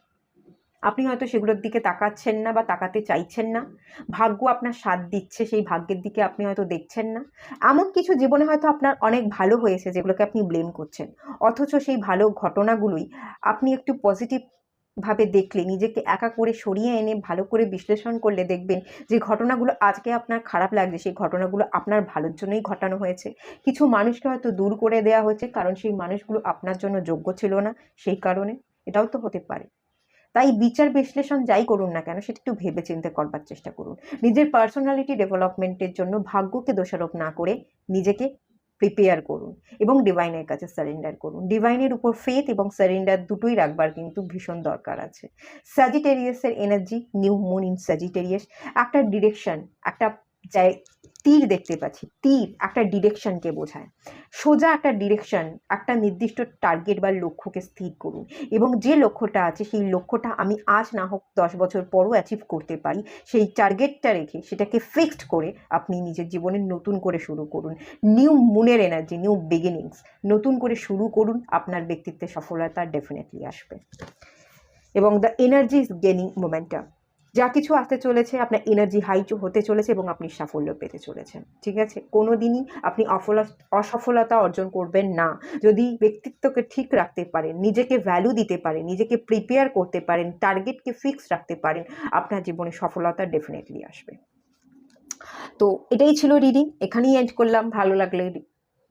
আপনি হয়তো সেগুলোর দিকে তাকাচ্ছেন না বা তাকাতে চাইছেন না। ভাগ্য আপনার সাথ দিচ্ছে, সেই ভাগ্যের দিকে আপনি হয়তো দেখছেন না। এমন কিছু জীবনে হয়তো আপনার অনেক ভালো হয়েছে যেগুলোকে আপনি ব্লেম করছেন, অথচ সেই ভালো ঘটনাগুলোই আপনি একটু পজিটিভ ভাবে দেখলে, নিজেকে একা করে সরিয়ে এনে ভালো করে বিশ্লেষণ করলে দেখবেন যে ঘটনাগুলো আজকে আপনার খারাপ লাগছে সেই ঘটনাগুলো আপনার ভালোর জন্যই ঘটানো হয়েছে। কিছু মানুষকে হয়তো দূর করে দেওয়া হয়েছে কারণ সেই মানুষগুলো আপনার জন্য যোগ্য ছিল না, সেই কারণে। এটাও তো হতে পারে। তাই বিচার বিশ্লেষণ যাই করুন না কেন সেটা একটু ভেবে চিন্তে করবার চেষ্টা করুন। নিজের পার্সোনালিটি ডেভেলপমেন্টের জন্য ভাগ্যকে দোষারোপ না করে নিজেকে প্রিপেয়ার করুন এবং ডিভাইনের কাছে সারেন্ডার করুন। ডিভাইনের উপর ফেথ এবং সারেন্ডার দুটোই রাখবার কিন্তু ভীষণ দরকার আছে। স্যাজিটেরিয়াসের energy, new moon in Sagittarius, একটা ডিরেকশন, একটা তীর দেখতে পাচ্ছি। তীর একটা ডিরেকশনকে বোঝায়, সোজা একটা ডিরেকশন, একটা নির্দিষ্ট টার্গেট বা লক্ষ্যকে স্থির করুন এবং যে লক্ষ্যটা আছে সেই লক্ষ্যটা আমি আজ না হোক 10 বছর পরও অ্যাচিভ করতে পারি, সেই টার্গেটটা রেখে সেটাকে ফিক্সড করে আপনি নিজের জীবনে নতুন করে শুরু করুন। নিউ মুনের এনার্জি, নিউ বিগিনিংস, নতুন করে শুরু করুন। আপনার ব্যক্তিত্বে সফলতা ডেফিনেটলি আসবে এবং the energy is gaining momentum. যা কিছু আসতে চলেছে আপনার এনার্জি হাই হতে চলেছে এবং আপনি সাফল্য পেতে চলেছেন। ঠিক আছে, কোনো দিনই আপনি অসফলতা অর্জন করবেন না যদি ব্যক্তিত্বকে ঠিক রাখতে পারেন, নিজেকে ভ্যালু দিতে পারেন, নিজেকে প্রিপেয়ার করতে পারেন, টার্গেটকে ফিক্স রাখতে পারেন, আপনার জীবনে সফলতা ডেফিনেটলি আসবে। তো এটাই ছিল রিডিং, এখানেই এন্ড করলাম। ভালো লাগলে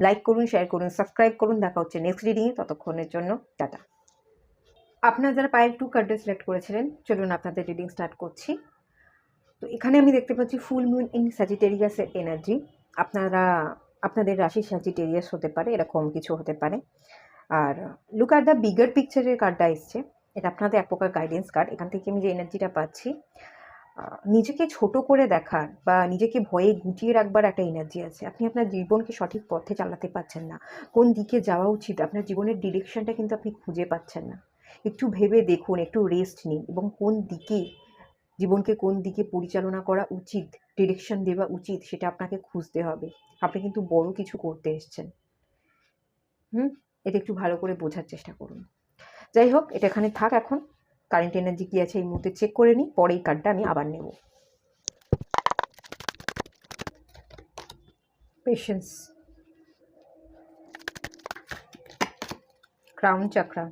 লাইক করুন, শেয়ার করুন, সাবস্ক্রাইব করুন। দেখা হচ্ছে নেক্সট রিডিংয়ে, ততক্ষণের জন্য টাটা। আপনারা যারা পায়েল 2 কার্ডে সিলেক্ট করেছিলেন, চলুন আপনাদের রিডিং স্টার্ট করছি। তো এখানে আমি দেখতে পাচ্ছি ফুল মুন ইন স্যাজিটেরিয়াসের এনার্জি। আপনাদের রাশি স্যাজিটেরিয়াস হতে পারে, এরকম কিছু হতে পারে। আর লুক অ্যাট দ্য বিগার পিকচারের কার্ডটা এসছে, এটা আপনাদের এক প্রকার গাইডেন্স কার্ড। এখান থেকে আমি যে এনার্জিটা পাচ্ছি, নিজেকে ছোট করে দেখার বা নিজেকে ভয়ে গুটিয়ে রাখবার একটা এনার্জি আছে। আপনি আপনার জীবনকে সঠিক পথে চালাতে পারছেন না, কোন দিকে যাওয়া উচিত, আপনার জীবনের ডিরেকশনটা কিন্তু আপনি খুঁজে পাচ্ছেন না। একটু ভেবে দেখুন, একটু রেস্ট নিন এবং কোন দিকে জীবনকে কোন দিকে পরিচালনা করা উচিত, ডিরেকশন দেওয়া উচিত, সেটা আপনাকে খুঁজতে হবে। আপনি কিন্তু বড় কিছু করতে এসছেন। এটা একটু ভালো করে বোঝার চেষ্টা করুন। যাই হোক, এটা এখানে থাক। এখন কারেন্ট এনার্জি কী আছে এই মুহূর্তে চেক করে নিই, পরে এই কার্ডটা আমি আবার নেব। পেশেন্স, ক্রাউন চাকরা,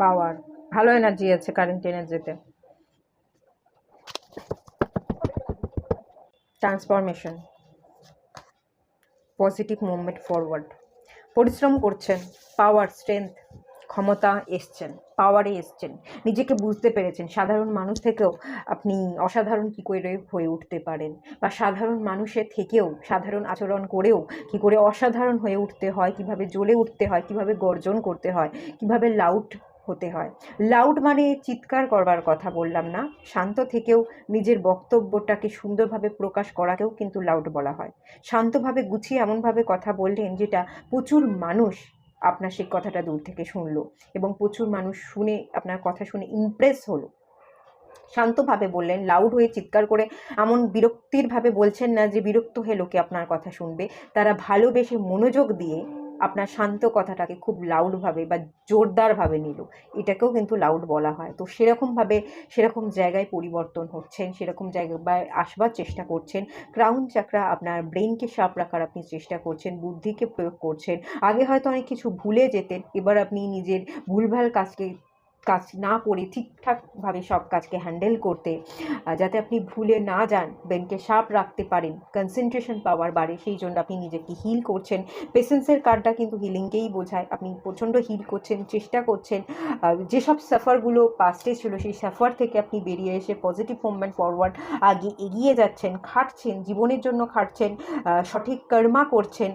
পাওয়ার, ভালো এনার্জি আছে কারেন্ট এনার্জিতে। ট্রান্সফরমেশন, পজিটিভ মুভমেন্ট ফরওয়ার্ড, পরিশ্রম করছেন, পাওয়ার, স্ট্রেংথ, ক্ষমতা এসছেন, পাওয়ারে এসছেন, নিজেকে বুঝতে পেরেছেন। সাধারণ মানুষ থেকেও আপনি অসাধারণ কী করে হয়ে উঠতে পারেন, বা সাধারণ মানুষের থেকেও, সাধারণ আচরণ করেও কী করে অসাধারণ হয়ে উঠতে হয়, কীভাবে জ্বলে উঠতে হয়, কীভাবে গর্জন করতে হয়, কীভাবে লাউড হতে হয়। লাউড মানে চিৎকার করবার কথা বললাম না, শান্ত থেকেও নিজের বক্তব্যটাকে সুন্দরভাবে প্রকাশ করাকেও কিন্তু লাউড বলা হয়। শান্তভাবে গুছিয়ে এমনভাবে কথা বললেন যেটা প্রচুর মানুষ আপনার সেই কথাটা দূর থেকে শুনলো এবং প্রচুর মানুষ শুনে, আপনার কথা শুনে ইমপ্রেস হলো। শান্তভাবে বললেন, লাউড হয়ে চিৎকার করে এমন বিরক্তিরভাবে বলছেন না যে বিরক্ত হয়ে লোকে আপনার কথা শুনবে। তারা ভালোবেসে মনোযোগ দিয়ে আপনার শান্ত কথাটাকে খুব লাউডভাবে বা জোরদারভাবে নিল, এটাকেও কিন্তু লাউড বলা হয়। তো সেরকম জায়গায় পরিবর্তন হচ্ছেন, সেরকম জায়গায় আসবার চেষ্টা করছেন। ক্রাউন চাকরা, আপনার ব্রেনকে শার্প রাখার আপনি চেষ্টা করছেন, বুদ্ধিকে প্রয়োগ করছেন। আগে হয়তো অনেক কিছু ভুলে যেতেন, এবার আপনি নিজের ভুলভাল কাজকে কাজ না করে ঠিকঠাকভাবে সব কাজকে হ্যান্ডেল করতে, যাতে আপনি ভুলে না যান, ব্রেনকে শার্প রাখতে পারেন, কনসেন্ট্রেশন পাওয়ার বাড়ে, সেই জন্য আপনি নিজেকে হিল করছেন। পেশেন্সের কার্ডটা কিন্তু হিলিংকেই বোঝায়। আপনি প্রচণ্ড হিল করছেন, চেষ্টা করছেন যেসব সাফারগুলো পাস্টে ছিল সেই সাফার থেকে আপনি বেরিয়ে এসে পজিটিভ মুভমেন্ট ফরওয়ার্ড আগে এগিয়ে যাচ্ছেন, খাটছেন, জীবনের জন্য খাটছেন, সঠিক কর্মা করছেন,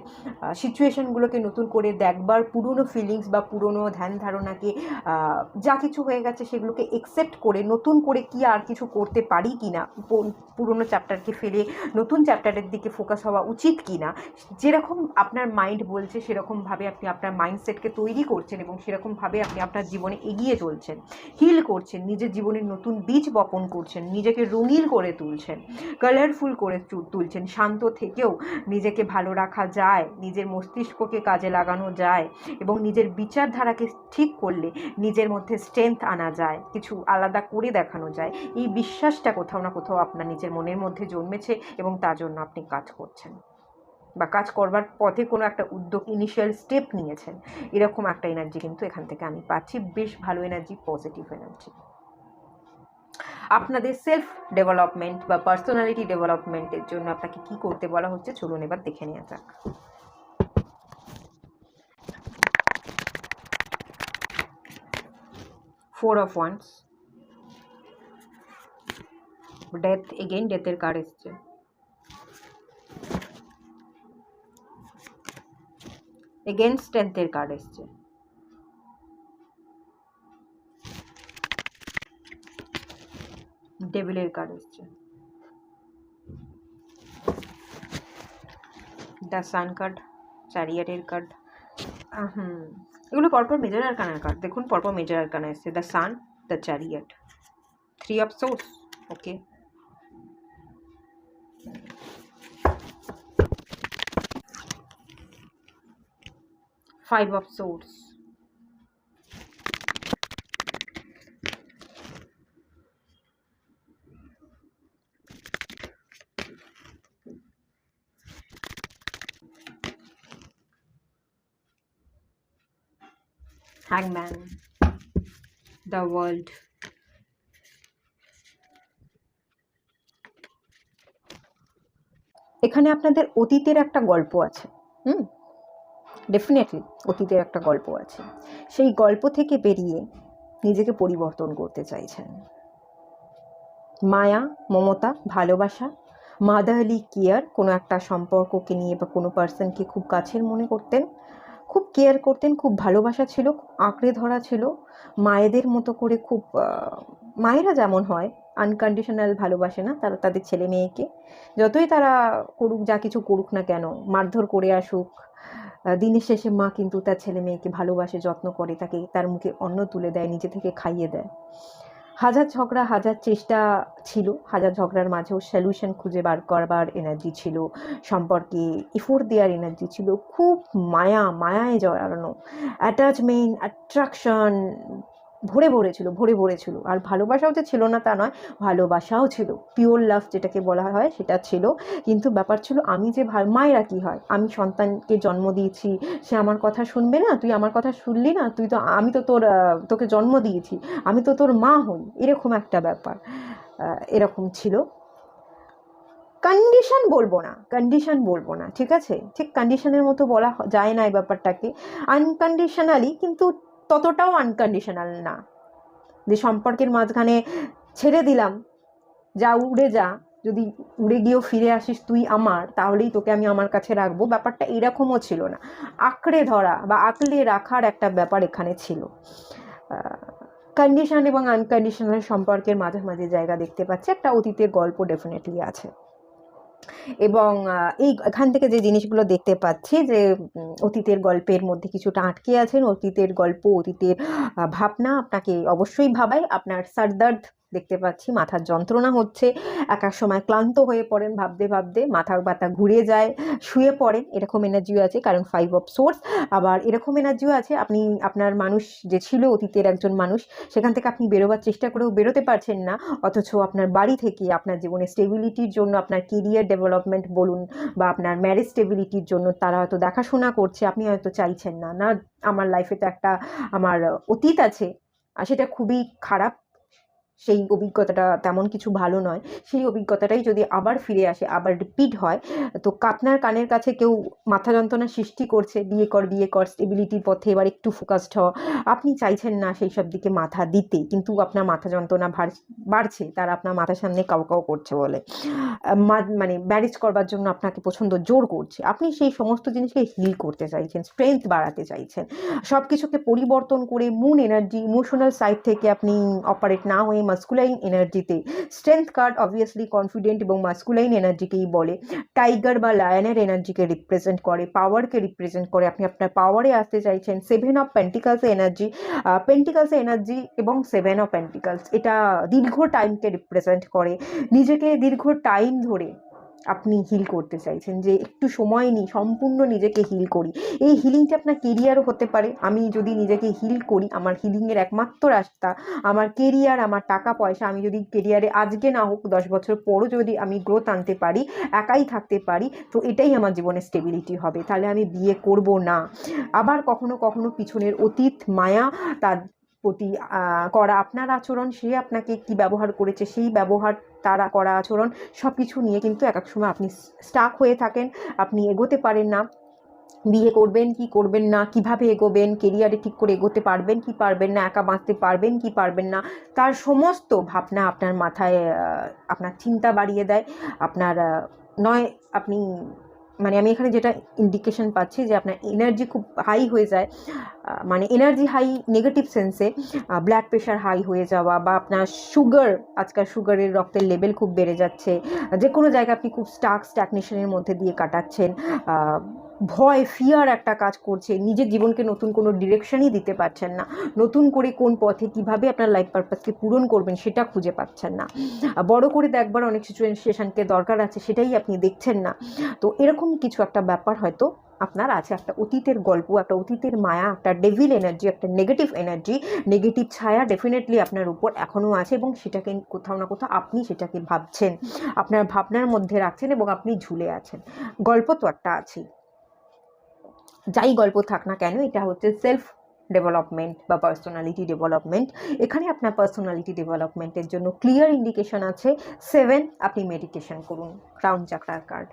সিচুয়েশনগুলোকে নতুন করে দেখবার, পুরনো ফিলিংস বা পুরনো ধ্যান ধারণাকে যা কিছু হয়ে গেছে সেগুলোকে একসেপ্ট করে নতুন করে কি আর কিছু করতে পারি কি না, পুরনো চ্যাপ্টারকে ফেলে নতুন চ্যাপ্টারের দিকে ফোকাস হওয়া উচিত কি না, যেরকম আপনার মাইন্ড বলছে সেরকমভাবে আপনি আপনার মাইন্ডসেটকে তৈরি করছেন এবং সেরকমভাবে আপনি আপনার জীবনে এগিয়ে চলছেন, হিল করছেন, নিজের জীবনের নতুন বীজ বপন করছেন, নিজেকে রঙিন করে তুলছেন, কালারফুল করে তুলছেন। শান্ত থেকেও নিজেকে ভালো রাখা যায়, নিজের মস্তিষ্ককে কাজে লাগানো যায় এবং নিজের বিচারধারাকে ঠিক করলে নিজের মধ্যে স্ট্রেংথ আনা যায়, কিছু আলাদা করে দেখানো যায়। এই বিশ্বাসটা কোথাও না কোথাও আপনার নিজের মনের মধ্যে জন্মেছে এবং তার জন্য আপনি কাজ করছেন বা কাজ করবার পথে কোনো একটা উদ্যোগ, ইনিশিয়াল স্টেপ নিয়েছেন। এরকম একটা এনার্জি কিন্তু এখান থেকে আমি পাচ্ছি, বেশ ভালো এনার্জি, পজিটিভ এনার্জি। আপনাদের সেলফ ডেভেলপমেন্ট বা পার্সোনালিটি ডেভেলপমেন্টের জন্য আপনাকে কি করতে বলা হচ্ছে চলুন এবার দেখে নেওয়া যাক। Four of wands, death, again ডেথের কার্ড এসছে, এগেইন স্ট্রেংথের কার্ড এসছে, ডেভিলের কার্ড এসছে, দ্য সান কার্ড, চ্যারিয়টের কার্ড। এগুলো পরপর মেজর আরকানার কার্ড। দেখুন পরপর মেজর আরকানা এসছে, the sun, the chariot, three of swords, okay, five of swords, হ্যাংম্যান, দ্য ওয়ার্ল্ড। এখানে আপনাদের অতীতের একটা গল্প আছে, ডেফিনেটলি অতীতের একটা গল্প আছে। সেই গল্প থেকে বেরিয়ে নিজেকে পরিবর্তন করতে চাইছেন। মায়া, মমতা, ভালোবাসা, মাদারলি কেয়ার, কোনো একটা সম্পর্ককে নিয়ে বা কোনো পার্সনকে খুব কাছের মনে করতেন, খুব কেয়ার করতেন, খুব ভালোবাসা ছিল, আঁকড়ে ধরা ছিল, মায়েদের মতো করে খুব, মায়েরা যেমন হয় আনকন্ডিশনাল ভালোবাসে না তারা তাদের ছেলে মেয়েকে, যতই তারা করুক, যা কিছু করুক না কেন, মারধর করে আসুক, দিনের শেষে মা কিন্তু তার ছেলে মেয়েকে ভালোবাসে, যত্ন করে, তাকে তার মুখে অন্ন তুলে দেয়, নিজে থেকে খাইয়ে দেয়। হাজার ঝগড়া, হাজার চেষ্টা ছিল, হাজার ঝগড়ার মাঝেও সলিউশন খুঁজে বার করবার এনার্জি ছিল, সম্পর্কে এফোর্ট দেওয়ার এনার্জি ছিল, খুব মায়ায় জড়ানো, অ্যাটাচমেন্ট, অ্যাট্রাকশন ভরে ভরে ছিল। আর ভালোবাসাও যে ছিল না তা নয়, ভালোবাসাও ছিল, পিওর লাভ যেটাকে বলা হয় সেটা ছিল। কিন্তু ব্যাপার ছিল আমি যে মায়েরা কী হয়, আমি সন্তানকে জন্ম দিয়েছি, সে আমার কথা শুনবে না, তুই আমার কথা শুনলি না, আমি তো তোকে জন্ম দিয়েছি, আমি তো তোর মা হই, এরকম একটা ব্যাপার এরকম ছিল। কন্ডিশন বলবো না, ঠিক আছে, ঠিক কন্ডিশনের মতো বলা যায় না এই ব্যাপারটাকে, আনকন্ডিশনালি, কিন্তু ততটাও আনকন্ডিশনাল না যে সম্পর্কের মাঝখানে ছেড়ে দিলাম, যা উড়ে যা, যদি উড়ে গিয়েও ফিরে আসিস তুই আমার, তাহলেই তোকে আমি আমার কাছে রাখবো, ব্যাপারটা এরকমও ছিল না। আঁকড়ে ধরা বা আঁকলে রাখার একটা ব্যাপার এখানে ছিল। কন্ডিশন এবং আনকন্ডিশনাল সম্পর্কের মাঝামাঝি জায়গা দেখতে পাচ্ছি, একটা অতীতের গল্প ডেফিনেটলি আছে। এবং এখান থেকে যে জিনিসগুলো দেখতে পাচ্ছি যে অতীতের গল্পের মধ্যে কিছুটা আটকে আছেন, অতীতের গল্প, অতীতের ভাবনা আপনাকে অবশ্যই ভাবায়। আপনার সরদর্দ দেখতে পাচ্ছি, মাথার যন্ত্রণা হচ্ছে, এক এক সময় ক্লান্ত হয়ে পড়েন ভাবতে ভাবতে, মাথার ব্যথা ঘুরে যায়, শুয়ে পড়েন, এরকম এনার্জিও আছে, কারণ ফাইভ অফ সোর্স। আবার এরকম এনার্জিও আছে আপনি আপনার মানুষ যে ছিল অতীতের একজন মানুষ, সেখান থেকে আপনি বেরোবার চেষ্টা করেও বেরোতে পারছেন না, অথচ আপনার বাড়ি থেকে আপনার জীবনে স্টেবিলিটির জন্য, আপনার কেরিয়ার ডেভেলপমেন্ট বলুন বা আপনার ম্যারেজ স্টেবিলিটির জন্য তারা হয়তো দেখাশোনা করছে, আপনি হয়তো চাইছেন না, না আমার লাইফে তো একটা আমার অতীত আছে, আর সেটা খুবই খারাপ, সেই অভিজ্ঞতাটা তেমন কিছু ভালো নয়। সেই অভিজ্ঞতাটাই যদি আবার ফিরে আসে, আবার রিপিট হয়, তো আপনার কানের কাছে কেউ মাথা যন্ত্রণা সৃষ্টি করছে, বিয়ে কর স্টেবিলিটির পথে এবার একটু ফোকাসড হ, আপনি চাইছেন না সেই সব দিকে মাথা দিতে, কিন্তু আপনার মাথা যন্ত্রণা বাড়ছে, তারা আপনার মাথার সামনে কাউ কাউ করছে বলে মানে ম্যারেজ করবার জন্য আপনাকে পছন্দ জোর করছে, আপনি সেই সমস্ত জিনিসকে হিল করতে চাইছেন, স্ট্রেংথ বাড়াতে চাইছেন, সব কিছুকে পরিবর্তন করে মুন এনার্জি, ইমোশনাল সাইড থেকে আপনি অপারেট না হয়ে মাস্কুলাইন এনার্জিতে, স্ট্রেংথ কার্ড অবভিয়াসলি কনফিডেন্ট এবং মাস্কুলাইন এনার্জিকেই বলে, টাইগার বা লায়নের এনার্জিকে রিপ্রেজেন্ট করে, পাওয়ারকে রিপ্রেজেন্ট করে, আপনি আপনার পাওয়ারে আসতে চাইছেন। 7 of pentacles energy, pentacles energy এবং 7 অফ পেন্টিকালস এটা দীর্ঘ টাইমকে রিপ্রেজেন্ট করে, নিজেকে দীর্ঘ টাইম ধরে আপনি হিল করতে চাইছেন, যে একটু সময় নিই, সম্পূর্ণ নিজেকে হিল করি। এই হিলিংটা আপনার কেরিয়ারও হতে পারে, আমি যদি নিজেকে হিল করি, আমার হিলিংয়ের একমাত্র রাস্তা আমার কেরিয়ার, আমার টাকা পয়সা, আমি যদি কেরিয়ারে আজকে না হোক 10 বছর পরও যদি আমি গ্রোথ আনতে পারি, একাই থাকতে পারি, তো এটাই আমার জীবনে স্টেবিলিটি হবে, তাহলে আমি বিয়ে করব না। আবার কখনো কখনো পিছনের অতীত মায়া, তার প্রতি করা আপনার আচরণ, সে আপনাকে কি ব্যবহার করেছে, সেই ব্যবহার, তারা করা আচরণ, সব কিছু নিয়ে কিন্তু এক এক সময় আপনি স্টাক হয়ে থাকেন, আপনি এগোতে পারেন না, বিয়ে করবেন কি করবেন না, কিভাবে এগোবেন, কেরিয়ারে ঠিক করে এগোতে পারবেন কি পারবেন না, একা বাঁচতে পারবেন কি পারবেন না, তার সমস্ত ভাবনা আপনার মাথায় আপনার চিন্তা বাড়িয়ে দেয়, আপনার নয় আপনি মানে আমি এখানে যেটা ইন্ডিকেশন পাচ্ছি যে আপনার এনার্জি খুব হাই হয়ে যায়, মানে এনার্জি হাই নেগেটিভ সেন্সে, ব্লাড প্রেশার হাই হয়ে যাওয়া, বা আপনার সুগার, আজকাল সুগারের রক্তের লেভেল খুব বেড়ে যাচ্ছে, যে কোনো জায়গায় আপনি খুব স্ট্যাগনেশনের মধ্যে দিয়ে কাটাচ্ছেন, ভয় ফিয়ার একটা কাজ করছে, নিজের জীবনকে নতুন কোনো ডিরেকশনই দিতে পারছেন না, নতুন করে কোন পথে কিভাবে আপনার লাইফ পারপাসকে পূরণ করবেন সেটা খুঁজে পাচ্ছেন না, বড় করে দেখবার অনেক সিচুয়েশনকে দরকার আছে, সেটাই আপনি দেখছেন না। তো এরকম কিছু একটা ব্যাপার হয়তো আপনার আছে, একটা অতীতের গল্প, একটা অতীতের মায়া, একটা ডেভিল এনার্জি, একটা নেগেটিভ এনার্জি, নেগেটিভ ছায়া ডেফিনেটলি আপনার উপর এখনও আছে, এবং সেটাকে কোথাও না কোথাও আপনি সেটাকে ভাবছেন, আপনার ভাবনার মধ্যে রাখছেন, এবং আপনি ঝুলে আছেন। গল্প তো একটা আছেই, যাই গল্প থাক না কেন, এটা হচ্ছে সেলফ ডেভেলপমেন্ট বা পার্সোনালিটি ডেভেলপমেন্ট। এখানে আপনার পার্সোনালিটি ডেভেলপমেন্টের জন্য ক্লিয়ার ইন্ডিকেশন আছে 7, আপনি মেডিটেশন করুন, ক্রাউন চাকরার কার্ড,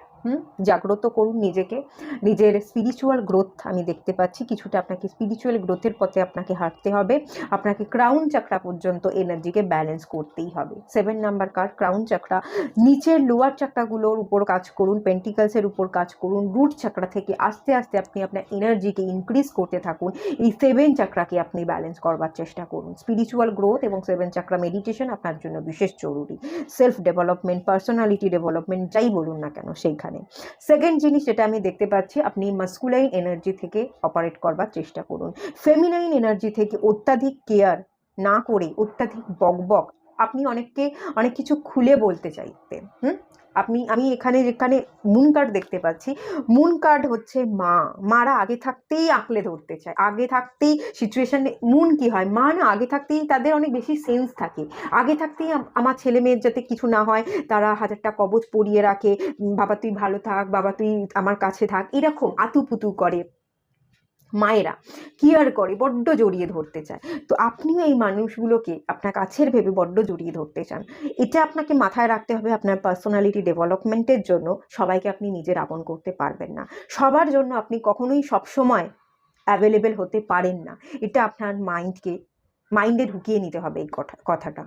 জাগ্রত করুন নিজেকে, নিজের স্পিরিচুয়াল গ্রোথ আমি দেখতে পাচ্ছি, কিছুটা আপনাকে স্পিরিচুয়াল গ্রোথের পথে আপনাকে হাঁটতে হবে, আপনাকে ক্রাউন চাকরা পর্যন্ত এনার্জিকে ব্যালেন্স করতেই হবে। 7 নাম্বার কার্ড ক্রাউন চাকরা, নিচের লোয়ার চাকরাগুলোর উপর কাজ করুন, পেন্টিকালসের উপর কাজ করুন, রুট চাকরা থেকে আস্তে আস্তে আপনি আপনার এনার্জিকে ইনক্রিজ করতে থাকুন, এই 7 চাকরাকে আপনি ব্যালেন্স করবার চেষ্টা করুন। স্পিরিচুয়াল গ্রোথ এবং 7 চাকরা মেডিটেশন আপনার জন্য বিশেষ জরুরি, সেলফ ডেভেলপমেন্ট, পার্সোনালিটি ডেভেলপমেন্ট যাই বলুন না কেন সেইখানে। সেকেন্ড জিনিস যেটা আমি দেখতে পাচ্ছি, আপনি মাস্কুলাইন এনার্জি থেকে অপারেট করবার চেষ্টা করুন, ফেমিনাইন এনার্জি থেকে অত্যাধিক কেয়ার না করে, অত্যাধিক বকবক, আপনি অনেককে অনেক কিছু খুলে বলতে চাইতেন, আমি এখানে যেখানে মুন কার্ড দেখতে পাচ্ছি, মুন কার্ড হচ্ছে মারা আগে থাকতেই আঁকলে ধরতে চায়, আগে থাকতেই সিচুয়েশানে, মুন কি হয়, মা না আগে থাকতেই তাদের অনেক বেশি সেন্স থাকে, আগে থাকতেই আমার ছেলে মেয়ের যাতে কিছু না হয় তারা 1000টা কবচ পরিয়ে রাখে, বাবা তুই ভালো থাক, বাবা তুই আমার কাছে থাক, এরকম আতুপুতু করে, মায়েরা কেয়ার করে, বড্ড জড়িয়ে ধরতে চায়, তো আপনিও এই মানুষগুলোকে আপনার কাছের ভেবে বড্ড জড়িয়ে ধরতে চান। এটা আপনাকে মাথায় রাখতে হবে, আপনার পার্সোনালিটি ডেভেলপমেন্টের জন্য সবাইকে আপনি নিজের আপন করতে পারবেন না, সবার জন্য আপনি কখনোই সবসময় অ্যাভেলেবেল হতে পারেন না, এটা আপনার মাইন্ডে ঢুকিয়ে নিতে হবে এই কথাটা।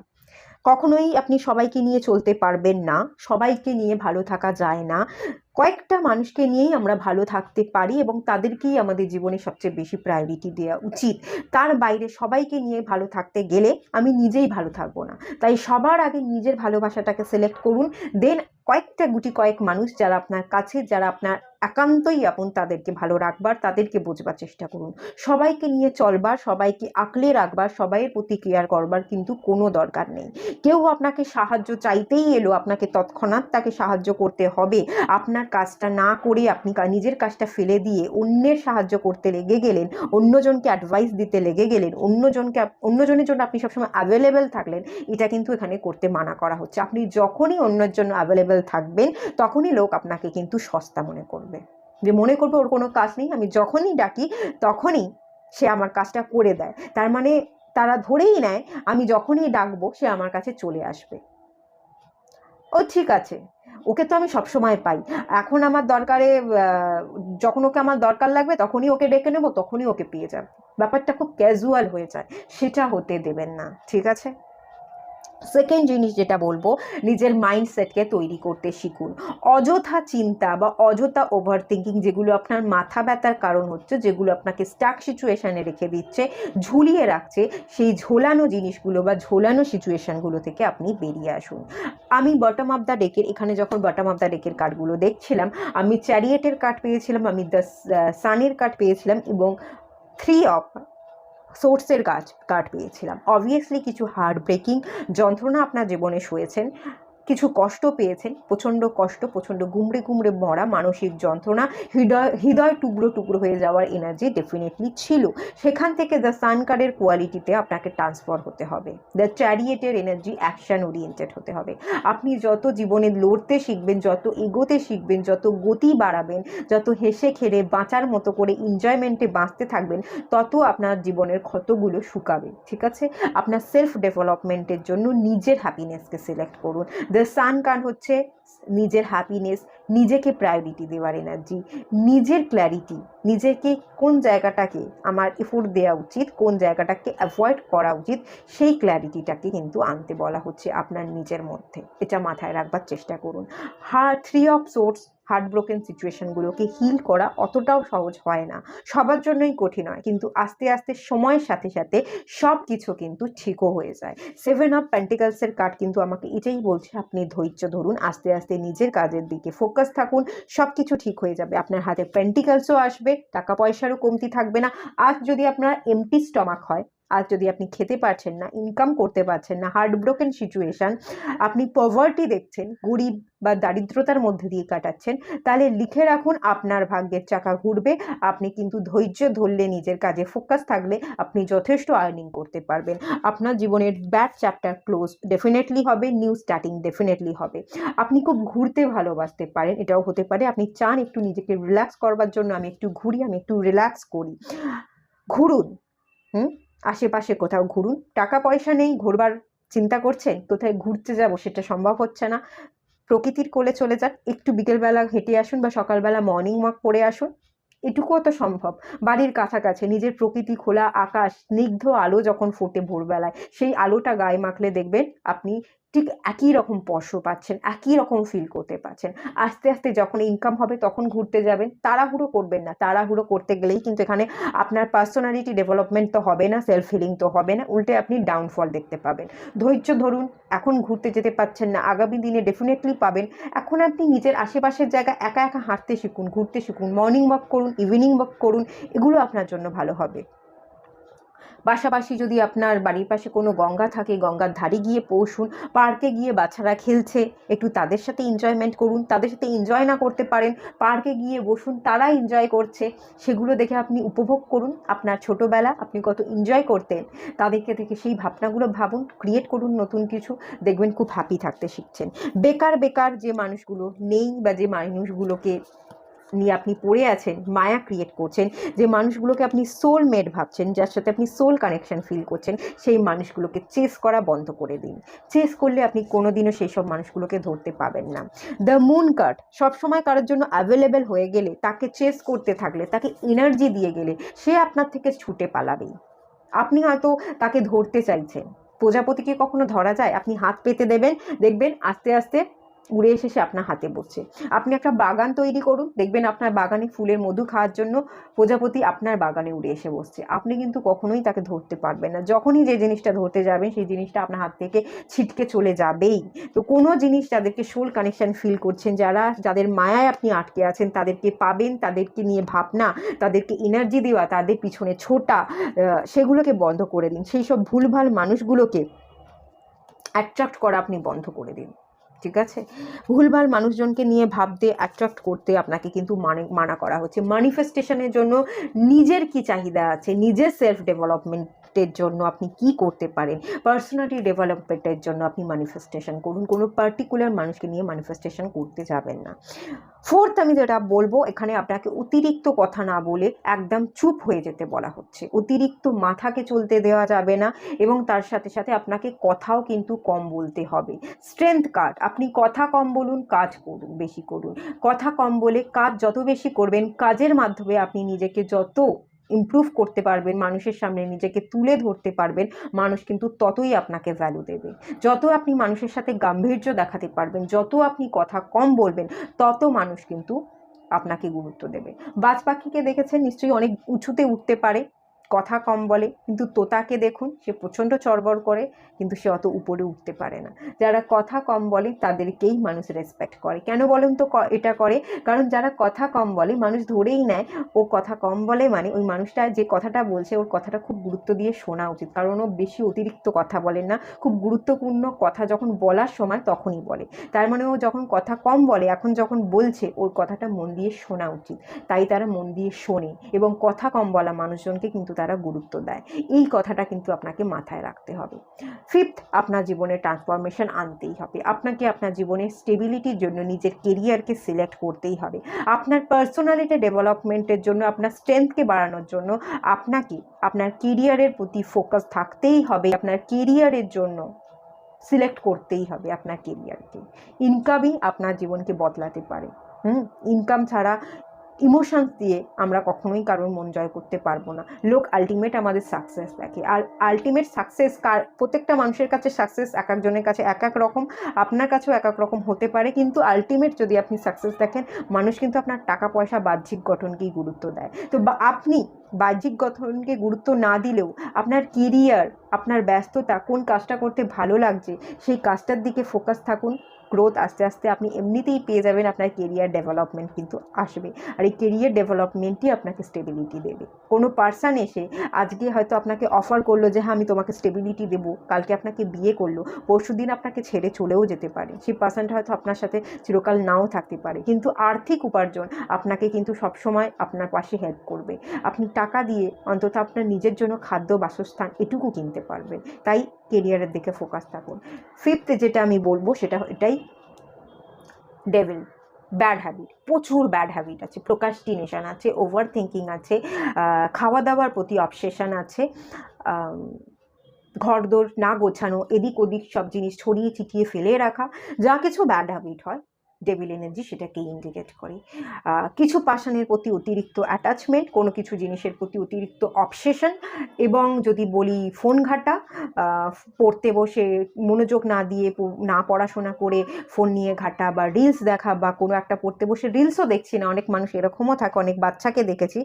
কখনোই আপনি সবাইকে নিয়ে চলতে পারবেন না, সবাইকে নিয়ে ভালো থাকা যায় না, কয়েকটা মানুষকে নিয়েই আমরা ভালো থাকতে পারি, এবং তাদেরকেই আমাদের জীবনে সবচেয়ে বেশি প্রায়োরিটি দেওয়া উচিত, তার বাইরে সবাইকে নিয়ে ভালো থাকতে গেলে আমি নিজেই ভালো থাকবো না, তাই সবার আগে নিজের ভালোবাসাটাকে সিলেক্ট করুন, দেন কয়েক মানুষ যারা আপনার কাছে, যারা আপনার একান্তই আপন, তাদেরকে ভালো রাখবার, তাদেরকে বোঝবার চেষ্টা করুন, সবাইকে নিয়ে চলবার, সবাইকে আঁকলে রাখবার, সবাইয়ের প্রতি কেয়ার করবার কিন্তু কোনো দরকার নেই। কেউ আপনাকে সাহায্য চাইতেই এলো, আপনাকে তৎক্ষণাৎ তাকে সাহায্য করতে হবে, আপনার কাজটা না করে আপনি নিজের কাজটা ফেলে দিয়ে অন্যের সাহায্য করতে লেগে গেলেন, অন্যজনকে অ্যাডভাইস দিতে লেগে গেলেন, অন্যজনের জন্য আপনি সবসময় অ্যাভেলেবেল থাকলেন, এটা কিন্তু এখানে করতে মানা করা হচ্ছে। আপনি যখনই অন্যের জন্য অ্যাভেলেবেল থাকবেন, তখনই লোক আপনাকে কিন্তু সস্তা মনে করবে, যে মনে করবে ওর কোনো কাজ নেই, আমি যখনই ডাকি তখনই সে আমার কাজটা করে দেয়, তার মানে তারা ধরেই নেয় আমি যখনই ডাকবো সে আমার কাছে চলে আসবে। ও ঠিক আছে, ওকে তো আমি সবসময় পাই, এখন আমার দরকারে যখন ওকে আমার দরকার লাগবে তখনই ওকে ডেকে নেবো, তখনই ওকে পেয়ে যাবে। ব্যাপারটা খুব ক্যাজুয়াল হয়ে যায়, সেটা হতে দেবেন না, ঠিক আছে? সেকেন্ড জিনিস যেটা বলবো, নিজের মাইন্ডসেটকে তৈরি করতে শিখুন। অযথা চিন্তা বা অযথা ওভার থিঙ্কিং, যেগুলো আপনার মাথা ব্যথার কারণ হচ্ছে, যেগুলো আপনাকে স্টাক সিচুয়েশানে রেখে দিচ্ছে, ঝুলিয়ে রাখছে, সেই ঝোলানো জিনিসগুলো বা ঝোলানো সিচুয়েশানগুলো থেকে আপনি বেরিয়ে আসুন। আমি বটম অফ দ্য ডেকের, এখানে যখন বটম অফ দ্য ডেকের কার্ডগুলো দেখছিলাম, আমি চ্যারিয়েটের কার্ড পেয়েছিলাম, আমি দ্য সানের কার্ড পেয়েছিলাম এবং 3 অফ সোর্সের কার্ড পেয়েছিলাম। অবভিয়াসলি কিছু হার্ট ব্রেকিং যন্ত্রণা আপনার জীবনে সয়েছেন, কিছু কষ্ট পেয়েছেন, প্রচণ্ড কষ্ট, প্রচণ্ড গুমড়ে গুমড়ে মরা মানসিক যন্ত্রণা, হৃদয় টুকরো টুকরো হয়ে যাওয়ার এনার্জি ডেফিনেটলি ছিল। সেখান থেকে দ্য সান কার্ডের কোয়ালিটিতে আপনাকে ট্রান্সফার হতে হবে। দ্য চ্যারিয়েটের এনার্জি অ্যাকশন ওরিয়েন্টেড হতে হবে। আপনি যত জীবনে লড়তে শিখবেন, যত এগোতে শিখবেন, যত গতি বাড়াবেন, যত হেসে খেলে বাঁচার মতো করে এনজয়মেন্টে বাঁচতে থাকবেন, তত আপনার জীবনের ক্ষতগুলো শুকাবে, ঠিক আছে? আপনার সেলফ ডেভেলপমেন্টের জন্য নিজের হ্যাপিনেসকে সিলেক্ট করুন। দ্য সান কার্ড হচ্ছে নিজের হ্যাপিনেস, নিজেকে প্রায়োরিটি দেওয়ার এনার্জি, নিজের ক্ল্যারিটি, নিজেকে কোন জায়গাটাকে আমার এফোর্ট দেওয়া উচিত, কোন জায়গাটাকে অ্যাভয়েড করা উচিত, সেই ক্ল্যারিটিটাকে কিন্তু আনতে বলা হচ্ছে আপনার নিজের মধ্যে। এটা মাথায় রাখবার চেষ্টা করুন। 3 অফ সোর্স, হার্ট ব্রোকেন সিচুয়েশনগুলোকে হিল করা অতটাও সহজ হয় না, সবার জন্যই কঠিন হয়, কিন্তু আস্তে আস্তে সময়ের সাথে সাথে সব কিছু কিন্তু ঠিকও হয়ে যায়। 7 অফ পেন্টিকলসের কার্ড কিন্তু আমাকে এটাই বলছে, আপনি ধৈর্য ধরুন, আস্তে আস্তে নিজের কাজের দিকে ফোকাস থাকুন, সব কিছু ঠিক হয়ে যাবে। আপনার হাতে পেন্টিকলসও আসবে, টাকা পয়সারও কমতি থাকবে না। আজ যদি আপনার এমটি স্টমাক হয়, আজ যদি আপনি খেতে পারছেন না, ইনকাম করতে পারছেন না, হার্ট ব্রোকেন সিচুয়েশান, আপনি পভার্টি দেখছেন, গরিব বা দারিদ্রতার মধ্যে দিয়ে কাটাচ্ছেন, তাহলে লিখে রাখুন, আপনার ভাগ্যের চাকা ঘুরবে। আপনি কিন্তু ধৈর্য ধরলে, নিজের কাজে ফোকাস থাকলে আপনি যথেষ্ট আর্নিং করতে পারবেন। আপনার জীবনের ব্যাড চ্যাপ্টার ক্লোজ ডেফিনেটলি হবে, নিউ স্টার্টিং ডেফিনেটলি হবে। আপনি খুব ঘুরতে ভালোবাসতে পারেন, এটাও হতে পারে আপনি চান একটু নিজেকে রিল্যাক্স করবার জন্য, আমি একটু ঘুরি, আমি একটু রিল্যাক্স করি। ঘুরুন, আশেপাশে কোথাও ঘুরুন। টাকা পয়সা নেই, ঘুরবার চিন্তা করছেন, কোথায় ঘুরতে যাব সেটা সম্ভব হচ্ছে না, প্রকৃতির কোলে চলে যান, একটু বিকেলবেলা হেঁটে আসুন বা সকালবেলা মর্নিং ওয়াক করে আসুন, এটুকুও তো সম্ভব। বাড়ির কাছাকাছি নিজের প্রকৃতি, খোলা আকাশ, স্নিগ্ধ আলো যখন ফোটে ভোরবেলায়, সেই আলোটা গায়ে মাখলে দেখবেন আপনি ঠিক একই রকম স্পর্শ পাচ্ছেন, একই রকম ফিল করতে পারছেন। আস্তে আস্তে যখন ইনকাম হবে তখন ঘুরতে যাবেন, তাড়াহুড়ো করবেন না। তাড়াহুড়ো করতে গেলেই কিন্তু এখানে আপনার পার্সোনালিটি ডেভেলপমেন্ট তো হবে না, সেলফ হিলিং তো হবে না, উল্টে আপনি ডাউনফল দেখতে পাবেন। ধৈর্য ধরুন, এখন ঘুরতে যেতে পারছেন না, আগামী দিনে ডেফিনেটলি পাবেন। এখন আপনি নিজের আশেপাশের জায়গা একা একা হাঁটতে শিখুন, ঘুরতে শিখুন, মর্নিং ওয়াক করুন, ইভিনিং ওয়াক করুন, এগুলো আপনার জন্য ভালো হবে। পাশাপাশি যদি আপনার বাড়ির পাশে কোনো গঙ্গা থাকে, গঙ্গার ধারে গিয়ে পৌঁছুন, পার্কে গিয়ে বাচ্চারা খেলছে, একটু তাদের সাথে এনজয়মেন্ট করুন। তাদের সাথে এনজয় না করতে পারেন, পার্কে গিয়ে বসুন, তারা এনজয় করছে, সেগুলো দেখে আপনি উপভোগ করুন। আপনার ছোটোবেলা আপনি কত এনজয় করতেন, তাদেরকে দেখে সেই ভাবনাগুলো ভাবুন, ক্রিয়েট করুন নতুন কিছু, দেখবেন খুব হ্যাপি থাকতে শিখছেন। বেকার বেকার যে মানুষগুলো নেই বা যে মানুষগুলোকে নিয়ে আপনি পড়ে আছেন, মায়া ক্রিয়েট করছেন, যে মানুষগুলোকে আপনি সোলমেট ভাবছেন, যার সাথে আপনি সোল কানেকশন ফিল করছেন, সেই মানুষগুলোকে চেস করা বন্ধ করে দিন। চেস করলে আপনি কোনোদিনও সেই সব মানুষগুলোকে ধরতে পাবেন না। দ্য মুন কার্ড সবসময় কারোর জন্য অ্যাভেলেবেল হয়ে গেলে, তাকে চেস করতে থাকলে, তাকে এনার্জি দিয়ে গেলে, সে আপনার থেকে ছুটে পালাবেই। আপনি হয়তো তাকে ধরতে চাইছেন, প্রজাপতিকে কখনো ধরা যায়? আপনি হাত পেতে দেবেন, দেখবেন আস্তে আস্তে উড়ে এসে সে আপনার হাতে বসছে। আপনি একটা বাগান তৈরি করুন, দেখবেন আপনার বাগানে ফুলের মধু খাওয়ার জন্য প্রজাপতি আপনার বাগানে উড়ে এসে বসছে। আপনি কিন্তু কখনোই তাকে ধরতে পারবেন না। যখনই যে জিনিসটা ধরতে যাবেন, সেই জিনিসটা আপনার হাত থেকে ছিটকে চলে যাবেই। তো কোনো জিনিস যাদেরকে সোল কানেকশন ফিল করছেন, যাদের মায়ায় আপনি আটকে আছেন, তাদেরকে পাবেন, তাদেরকে নিয়ে ভাবনা, তাদেরকে এনার্জি দেওয়া, তাদের পিছনে ছোটা, সেগুলোকে বন্ধ করে দিন। সেই সব ভুলভাল মানুষগুলোকে অ্যাট্রাক্ট করা আপনি বন্ধ করে দিন, ঠিক আছে? ভুলভাল মানুষজনকে নিয়ে ভাবতে, অ্যাট্রাক্ট করতে আপনাকে কিন্তু মানা করা হচ্ছে। ম্যানিফেস্টেশনের জন্য নিজের কি চাহিদা আছে, নিজের সেলফ ডেভেলপমেন্ট ডেভেলপমেন্টের জন্য আপনি কি করতে পারেন, পার্সোনালি ডেভেলপমেন্টের জন্য আপনি ম্যানিফেস্টেশন করুন। কোনো পার্টিকুলার মানুষকে নিয়ে ম্যানিফেস্টেশন করতে যাবেন না। ফোর্থ আমি যেটা বলবো, এখানে আপনাকে অতিরিক্ত কথা না বলে একদম চুপ হয়ে যেতে বলা হচ্ছে। অতিরিক্ত মাথাকে চলতে দেওয়া যাবে না এবং তার সাথে সাথে আপনাকে কথাও কিন্তু কম বলতে হবে। স্ট্রেংথ কার্ড, আপনি কথা কম বলুন, কাজ করুন বেশি করুন। কথা কম বলে কাজ যত বেশি করবেন, কাজের মাধ্যমে আপনি নিজেকে যত ইমপ্রুভ করতে পারবেন, মানুষের সামনে নিজেকে তুলে ধরতে পারবেন, মানুষ কিন্তু ততই আপনাকে ভ্যালু দেবে। যত আপনি মানুষের সাথে গাম্ভীর্য দেখাতে পারবেন, যত আপনি কথা কম বলবেন, তত মানুষ কিন্তু আপনাকে গুরুত্ব দেবে। বাজ পাখিকে দেখেছেন নিশ্চয়ই, অনেক উঁচুতে উঠতে পারে, কথা কম বলে, কিন্তু তোতাকে দেখুন, সে প্রচণ্ড চড়বড় করে, কিন্তু সে অত উপরে উঠতে পারে না। যারা কথা কম বলে তাদেরকেই মানুষ রেসপেক্ট করে। কেন বলেন তো এটা করে? কারণ যারা কথা কম বলে, মানুষ ধরেই নেয় ও কথা কম বলে, মানে ওই মানুষটা যে কথাটা বলছে ওর কথাটা খুব গুরুত্ব দিয়ে শোনা উচিত, কারণ ও বেশি অতিরিক্ত কথা বলেন না, খুব গুরুত্বপূর্ণ কথা যখন বলার সময় তখনই বলে। তার মানে ও যখন কথা কম বলে, এখন যখন বলছে, ওর কথাটা মন দিয়ে শোনা উচিত, তাই তারা মন দিয়ে শোনে এবং কথা কম বলা মানুষজনকে কিন্তু তারা গুরুত্ব দেয়। এই কথাটা কিন্তু আপনাকে মাথায় রাখতে হবে। ফিফথ, আপনার জীবনে ট্রান্সফরমেশন আনতেই হবে। আপনাকে আপনার জীবনের স্টেবিলিটির জন্য নিজের কেরিয়ারকে সিলেক্ট করতেই হবে। আপনার পার্সোনালিটি ডেভেলপমেন্টের জন্য, আপনার স্ট্রেংথকে বাড়ানোর জন্য আপনাকে আপনার কেরিয়ারের প্রতি ফোকাস থাকতেই হবে। আপনার কেরিয়ারের জন্য সিলেক্ট করতেই হবে আপনার কেরিয়ারকে। ইনকামই আপনার জীবনকে বদলাতে পারে। ইনকাম ছাড়া, ইমোশনস দিয়ে আমরা কখনোই কারোর মন জয় করতে পারবো না। লোক আলটিমেট আমাদের সাকসেস দেখে, আর আলটিমেট সাকসেস প্রত্যেকটা মানুষের কাছে সাকসেস এক একজনের কাছে এক এক রকম, আপনার কাছেও এক এক রকম হতে পারে, কিন্তু আলটিমেট যদি আপনি সাকসেস দেখেন, মানুষ কিন্তু আপনার টাকা পয়সা বাহ্যিক গঠনকেই গুরুত্ব দেয়। তো আপনি বাহ্যিক গঠনকে গুরুত্ব না দিলেও আপনার কেরিয়ার, আপনার ব্যস্ততা, কোন কাজটা করতে ভালো লাগছে সেই কাজটার দিকে ফোকাস থাকুন। গ্রোথ আস্তে আস্তে আপনি এমনিতেই পেয়ে যাবেন, আপনার কেরিয়ার ডেভেলপমেন্ট কিন্তু আসবে, আর এই কেরিয়ার ডেভেলপমেন্টই আপনাকে স্টেবিলিটি দেবে। কোনো পার্সন এসে আজকে হয়তো আপনাকে অফার করলো যে হ্যাঁ আমি তোমাকে স্টেবিলিটি দেবো, কালকে আপনাকে বিয়ে করলো, পরশুদিন আপনাকে ছেড়ে চলেও যেতে পারে। সেই পার্সনটা হয়তো আপনার সাথে চিরকাল নাও থাকতে পারে, কিন্তু আর্থিক উপার্জন আপনাকে কিন্তু সবসময় আপনার পাশে হেল্প করবে। আপনি টাকা দিয়ে অন্তত আপনার নিজের জন্য খাদ্য, বাসস্থান এটুকু কিনতে পারবেন। তাই কেরিয়ারের দিকে ফোকাস থাকুন। ফিফথ যেটা আমি বলবো সেটা এটাই, ডেভিল, ব্যাড হ্যাবিট, প্রচুর ব্যাড হ্যাবিট আছে। প্রোক্রাস্টিনেশন আছে, ওভার থিঙ্কিং আছে, খাওয়া দাওয়ার প্রতি অবসেশন আছে, ঘরদোর না গোছানো, এদিক ওদিক সব জিনিস ছড়িয়ে ছিটিয়ে ফেলে রাখা, যা কিছু ব্যাড হ্যাবিট হয় ডেভিল এনার্জি সেটাকে ইন্ডিকেট করে। কিছু পাষাণের প্রতি অতিরিক্ত অ্যাটাচমেন্ট, কোনো কিছু জিনিসের প্রতি অতিরিক্ত অবসেশন, এবং যদি বলি ফোন ঘাটা, পড়তে বসে মনোযোগ না দিয়ে, না পড়াশোনা করে ফোন নিয়ে ঘাটা, বা রিলস দেখা, বা কোনো একটা পড়তে বসে রিলসও দেখছি না, অনেক মানুষ এরকমও থাকে, অনেক বাচ্চাকে দেখেছি,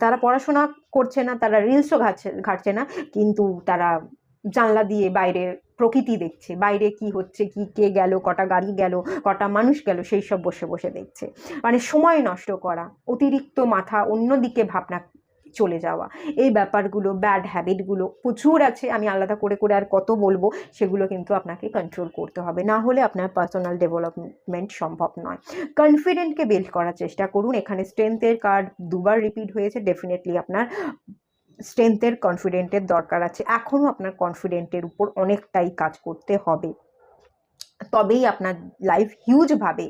তারা পড়াশোনা করছে না, তারা রিলসও ঘাটছে না, কিন্তু তারা জানলা দিয়ে বাইরে প্রকৃতি দেখছে, বাইরে কি হচ্ছে, কি কে গেল, কটা গাড়ি গেল, কটা মানুষ গেল, সেই সব বসে বসে দেখছে। মানে সময় নষ্ট করা, অতিরিক্ত মাথা অন্যদিকে ভাবনা চলে যাওয়া, এই ব্যাপারগুলো, ব্যাড হ্যাবিটগুলো প্রচুর আছে। আমি আলাদা করে করে আর কত বলবো, সেগুলো কিন্তু আপনাকে কন্ট্রোল করতে হবে, না হলে আপনার পার্সোনাল ডেভেলপমেন্ট সম্ভব নয়। কনফিডেন্টকে বিল্ড করার চেষ্টা করুন। এখানে স্ট্রেংথের কার্ড দুবার রিপিট হয়েছে, ডেফিনেটলি আপনার স্ট্রেংথের, কনফিডেন্টের দরকার আছে। এখনও আপনার কনফিডেন্টের উপর অনেকটাই কাজ করতে হবে, তবেই আপনার লাইফ হিউজভাবে,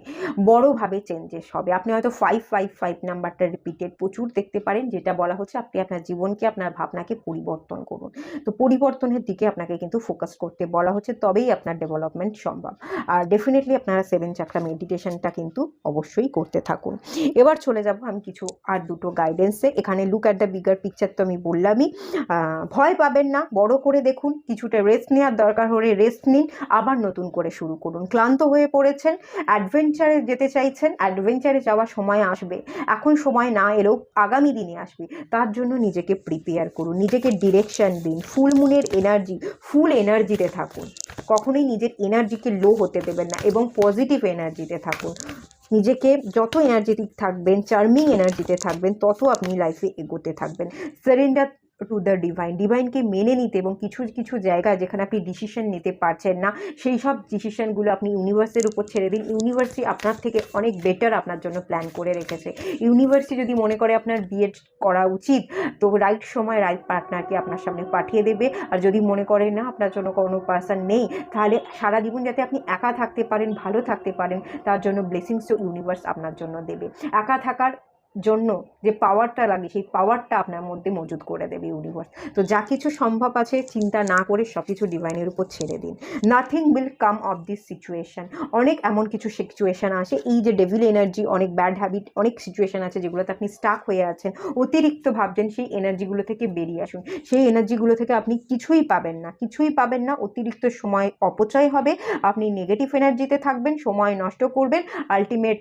বড়োভাবে চেঞ্জেস হবে। আপনি হয়তো 555 নাম্বারটা রিপিটেড প্রচুর দেখতে পারেন, যেটা বলা হচ্ছে আপনি আপনার জীবনকে, আপনার ভাবনাকে পরিবর্তন করুন। তো পরিবর্তনের দিকে আপনাকে কিন্তু ফোকাস করতে বলা হচ্ছে, তবেই আপনার ডেভেলপমেন্ট সম্ভব। আর ডেফিনেটলি আপনারা 7 চাকরা মেডিটেশনটা কিন্তু অবশ্যই করতে থাকুন। এবার চলে যাব আমি কিছু আর দুটো গাইডেন্সে। এখানে look at the bigger picture তো আমি বললামই, ভয় পাবেন না, বড় করে দেখুন, কিছুটা রেস্ট নেওয়ার দরকার হলে রেস্ট নিন, আবার নতুন করে শুরু করুন। ক্লান্ত হয়ে পড়েছেন, অ্যাডভেঞ্চারে যেতে চাইছেন, অ্যাডভেঞ্চারে যাওয়ার সময় আসবে, এখন সময় না এলেও আগামী দিনে আসবে। তার জন্য নিজেকে প্রিপেয়ার করুন, নিজেকে ডিরেকশন দিন, ফুল মুনের এনার্জি, ফুল এনার্জিতে থাকুন, কখনোই নিজের এনার্জিকে লো হতে দেবেন না, এবং পজিটিভ এনার্জিতে থাকুন। নিজেকে যত এনার্জেটিক থাকবেন, চার্মিং এনার্জিতে থাকবেন, তত আপনি লাইফে এগোতে থাকবেন। সারেন্ডার টু দ্য ডিভাইনকে মেনে নিতে, এবং কিছু কিছু জায়গায় যেখানে আপনি ডিসিশন নিতে পারছেন না সেই সব ডিসিশনগুলো আপনি ইউনিভার্সের উপর ছেড়ে দিন। ইউনিভার্সই আপনার থেকে অনেক বেটার আপনার জন্য প্ল্যান করে রেখেছে। ইউনিভার্সই যদি মনে করে আপনার বিএড করা উচিত, তো রাইট সময় রাইট পার্টনারকে আপনার সামনে পাঠিয়ে দেবে। আর যদি মনে করে না আপনার জন্য কোনো পার্সন নেই, তাহলে সারা জীবন যাতে আপনি একা থাকতে পারেন, ভালো থাকতে পারেন, তার জন্য ব্লেসিংসও ইউনিভার্স আপনার জন্য দেবে। একা থাকার জন্য যে পাওয়ারটা লাগে সেই পাওয়ারটা আপনার মধ্যে মজুদ করে দেবে ইউনিভার্স। তো যা কিছু সম্ভব আছে চিন্তা না করে সব কিছু ডিভাইনের উপর ছেড়ে দিন। Nothing will come of this situation. অনেক এমন কিছু সিচুয়েশান আসে, এই যে ডেভিল এনার্জি, অনেক ব্যাড হ্যাবিট, অনেক সিচুয়েশান আছে যেগুলোতে আপনি স্টাক হয়ে আছেন, অতিরিক্ত ভাবছেন, সেই এনার্জিগুলো থেকে বেরিয়ে আসুন। সেই এনার্জিগুলো থেকে আপনি কিছুই পাবেন না, কিছুই পাবেন না। অতিরিক্ত সময় অপচয় হবে, আপনি নেগেটিভ এনার্জিতে থাকবেন, সময় নষ্ট করবেন, আলটিমেট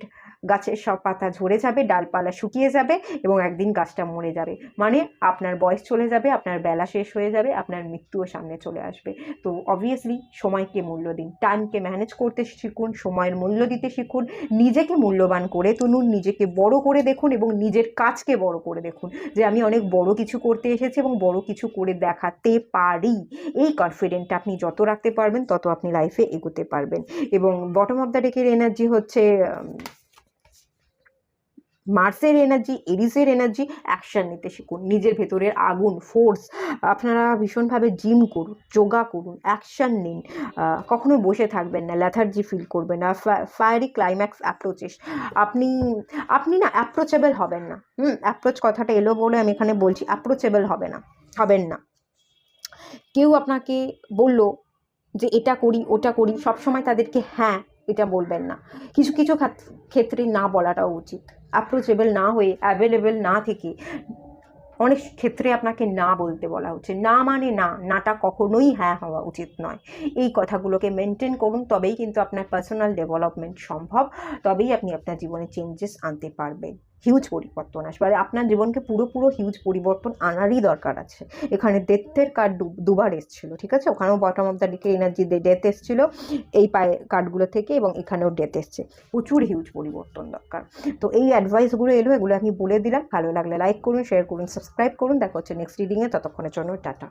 গাছের সব পাতা ঝরে যাবে, ডালপালা শুকিয়ে যাবে এবং একদিন গাছটা মরে যাবে। মানে আপনার বয়স চলে যাবে, আপনার বেলা শেষ হয়ে যাবে, আপনার মৃত্যুও সামনে চলে আসবে। তো অবভিয়াসলি সময়কে মূল্য দিন, টাইমকে ম্যানেজ করতে শিখুন, সময়ের মূল্য দিতে শিখুন, নিজেকে মূল্যবান করে তুলুন, নিজেকে বড় করে দেখুন এবং নিজের কাজকে বড় করে দেখুন যে আমি অনেক বড় কিছু করতে এসেছি এবং বড় কিছু করে দেখাতে পারি। এই কনফিডেন্টটা আপনি যত রাখতে পারবেন তত আপনি লাইফে এগোতে পারবেন। এবং বটম অফ দ্য ডেকের এনার্জি হচ্ছে মার্সের এনার্জি, এরিসের এনার্জি। অ্যাকশান নিতে শিখুন, নিজের ভেতরের আগুন, ফোর্স। আপনারা ভীষণভাবে জিম করুন, যোগা করুন, অ্যাকশান নিন, কখনো বসে থাকবেন না, ল্যাথার্জি ফিল করবেন না। ফায়ারি ক্লাইম্যাক্স অ্যাপ্রোচেস, আপনি আপনি না অ্যাপ্রোচেবল হবেন না। অ্যাপ্রোচ কথাটা এলো বলে আমি এখানে বলছি, অ্যাপ্রোচেবল হবেন না। কেউ আপনাকে বলল যে এটা করি ওটা করি, সবসময় তাদেরকে হ্যাঁ এটা বলবেন না। কিছু কিছু ক্ষেত্রে না বলাটাও উচিত। অ্যাপ্রোচেবল না হয়ে, অ্যাভেলেবেল না থেকে অনেক ক্ষেত্রে আপনাকে না বলতে বলা হচ্ছে। না মানে না, নাটা কখনোই হ্যাঁ হওয়া উচিত নয়। এই কথাগুলোকে মেনটেন করুন, তবেই কিন্তু আপনার পার্সোনাল ডেভেলপমেন্ট সম্ভব, তবেই আপনি আপনার জীবনে চেঞ্জেস আনতে পারবেন, হিউজ পরিবর্তন আসবে। আর আপনার জীবনকে পুরো হিউজ পরিবর্তন আনারই দরকার আছে। এখানে ডেথের কার্ড দুবার এসেছিলো, ঠিক আছে, ওখানেও বটম অফ দ্য ডেকের এনার্জি ডেথ এসেছিলো এই পায়ে কার্ডগুলো থেকে, এবং এখানেও ডেথ এসছে। প্রচুর হিউজ পরিবর্তন দরকার। তো এই অ্যাডভাইসগুলো এগুলো আমি বলে দিলাম। ভালো লাগলে লাইক করুন, শেয়ার করুন, সাবস্ক্রাইব করুন। দেখা হচ্ছে নেক্সট রিডিংয়ে, ততক্ষণের জন্য টাটা।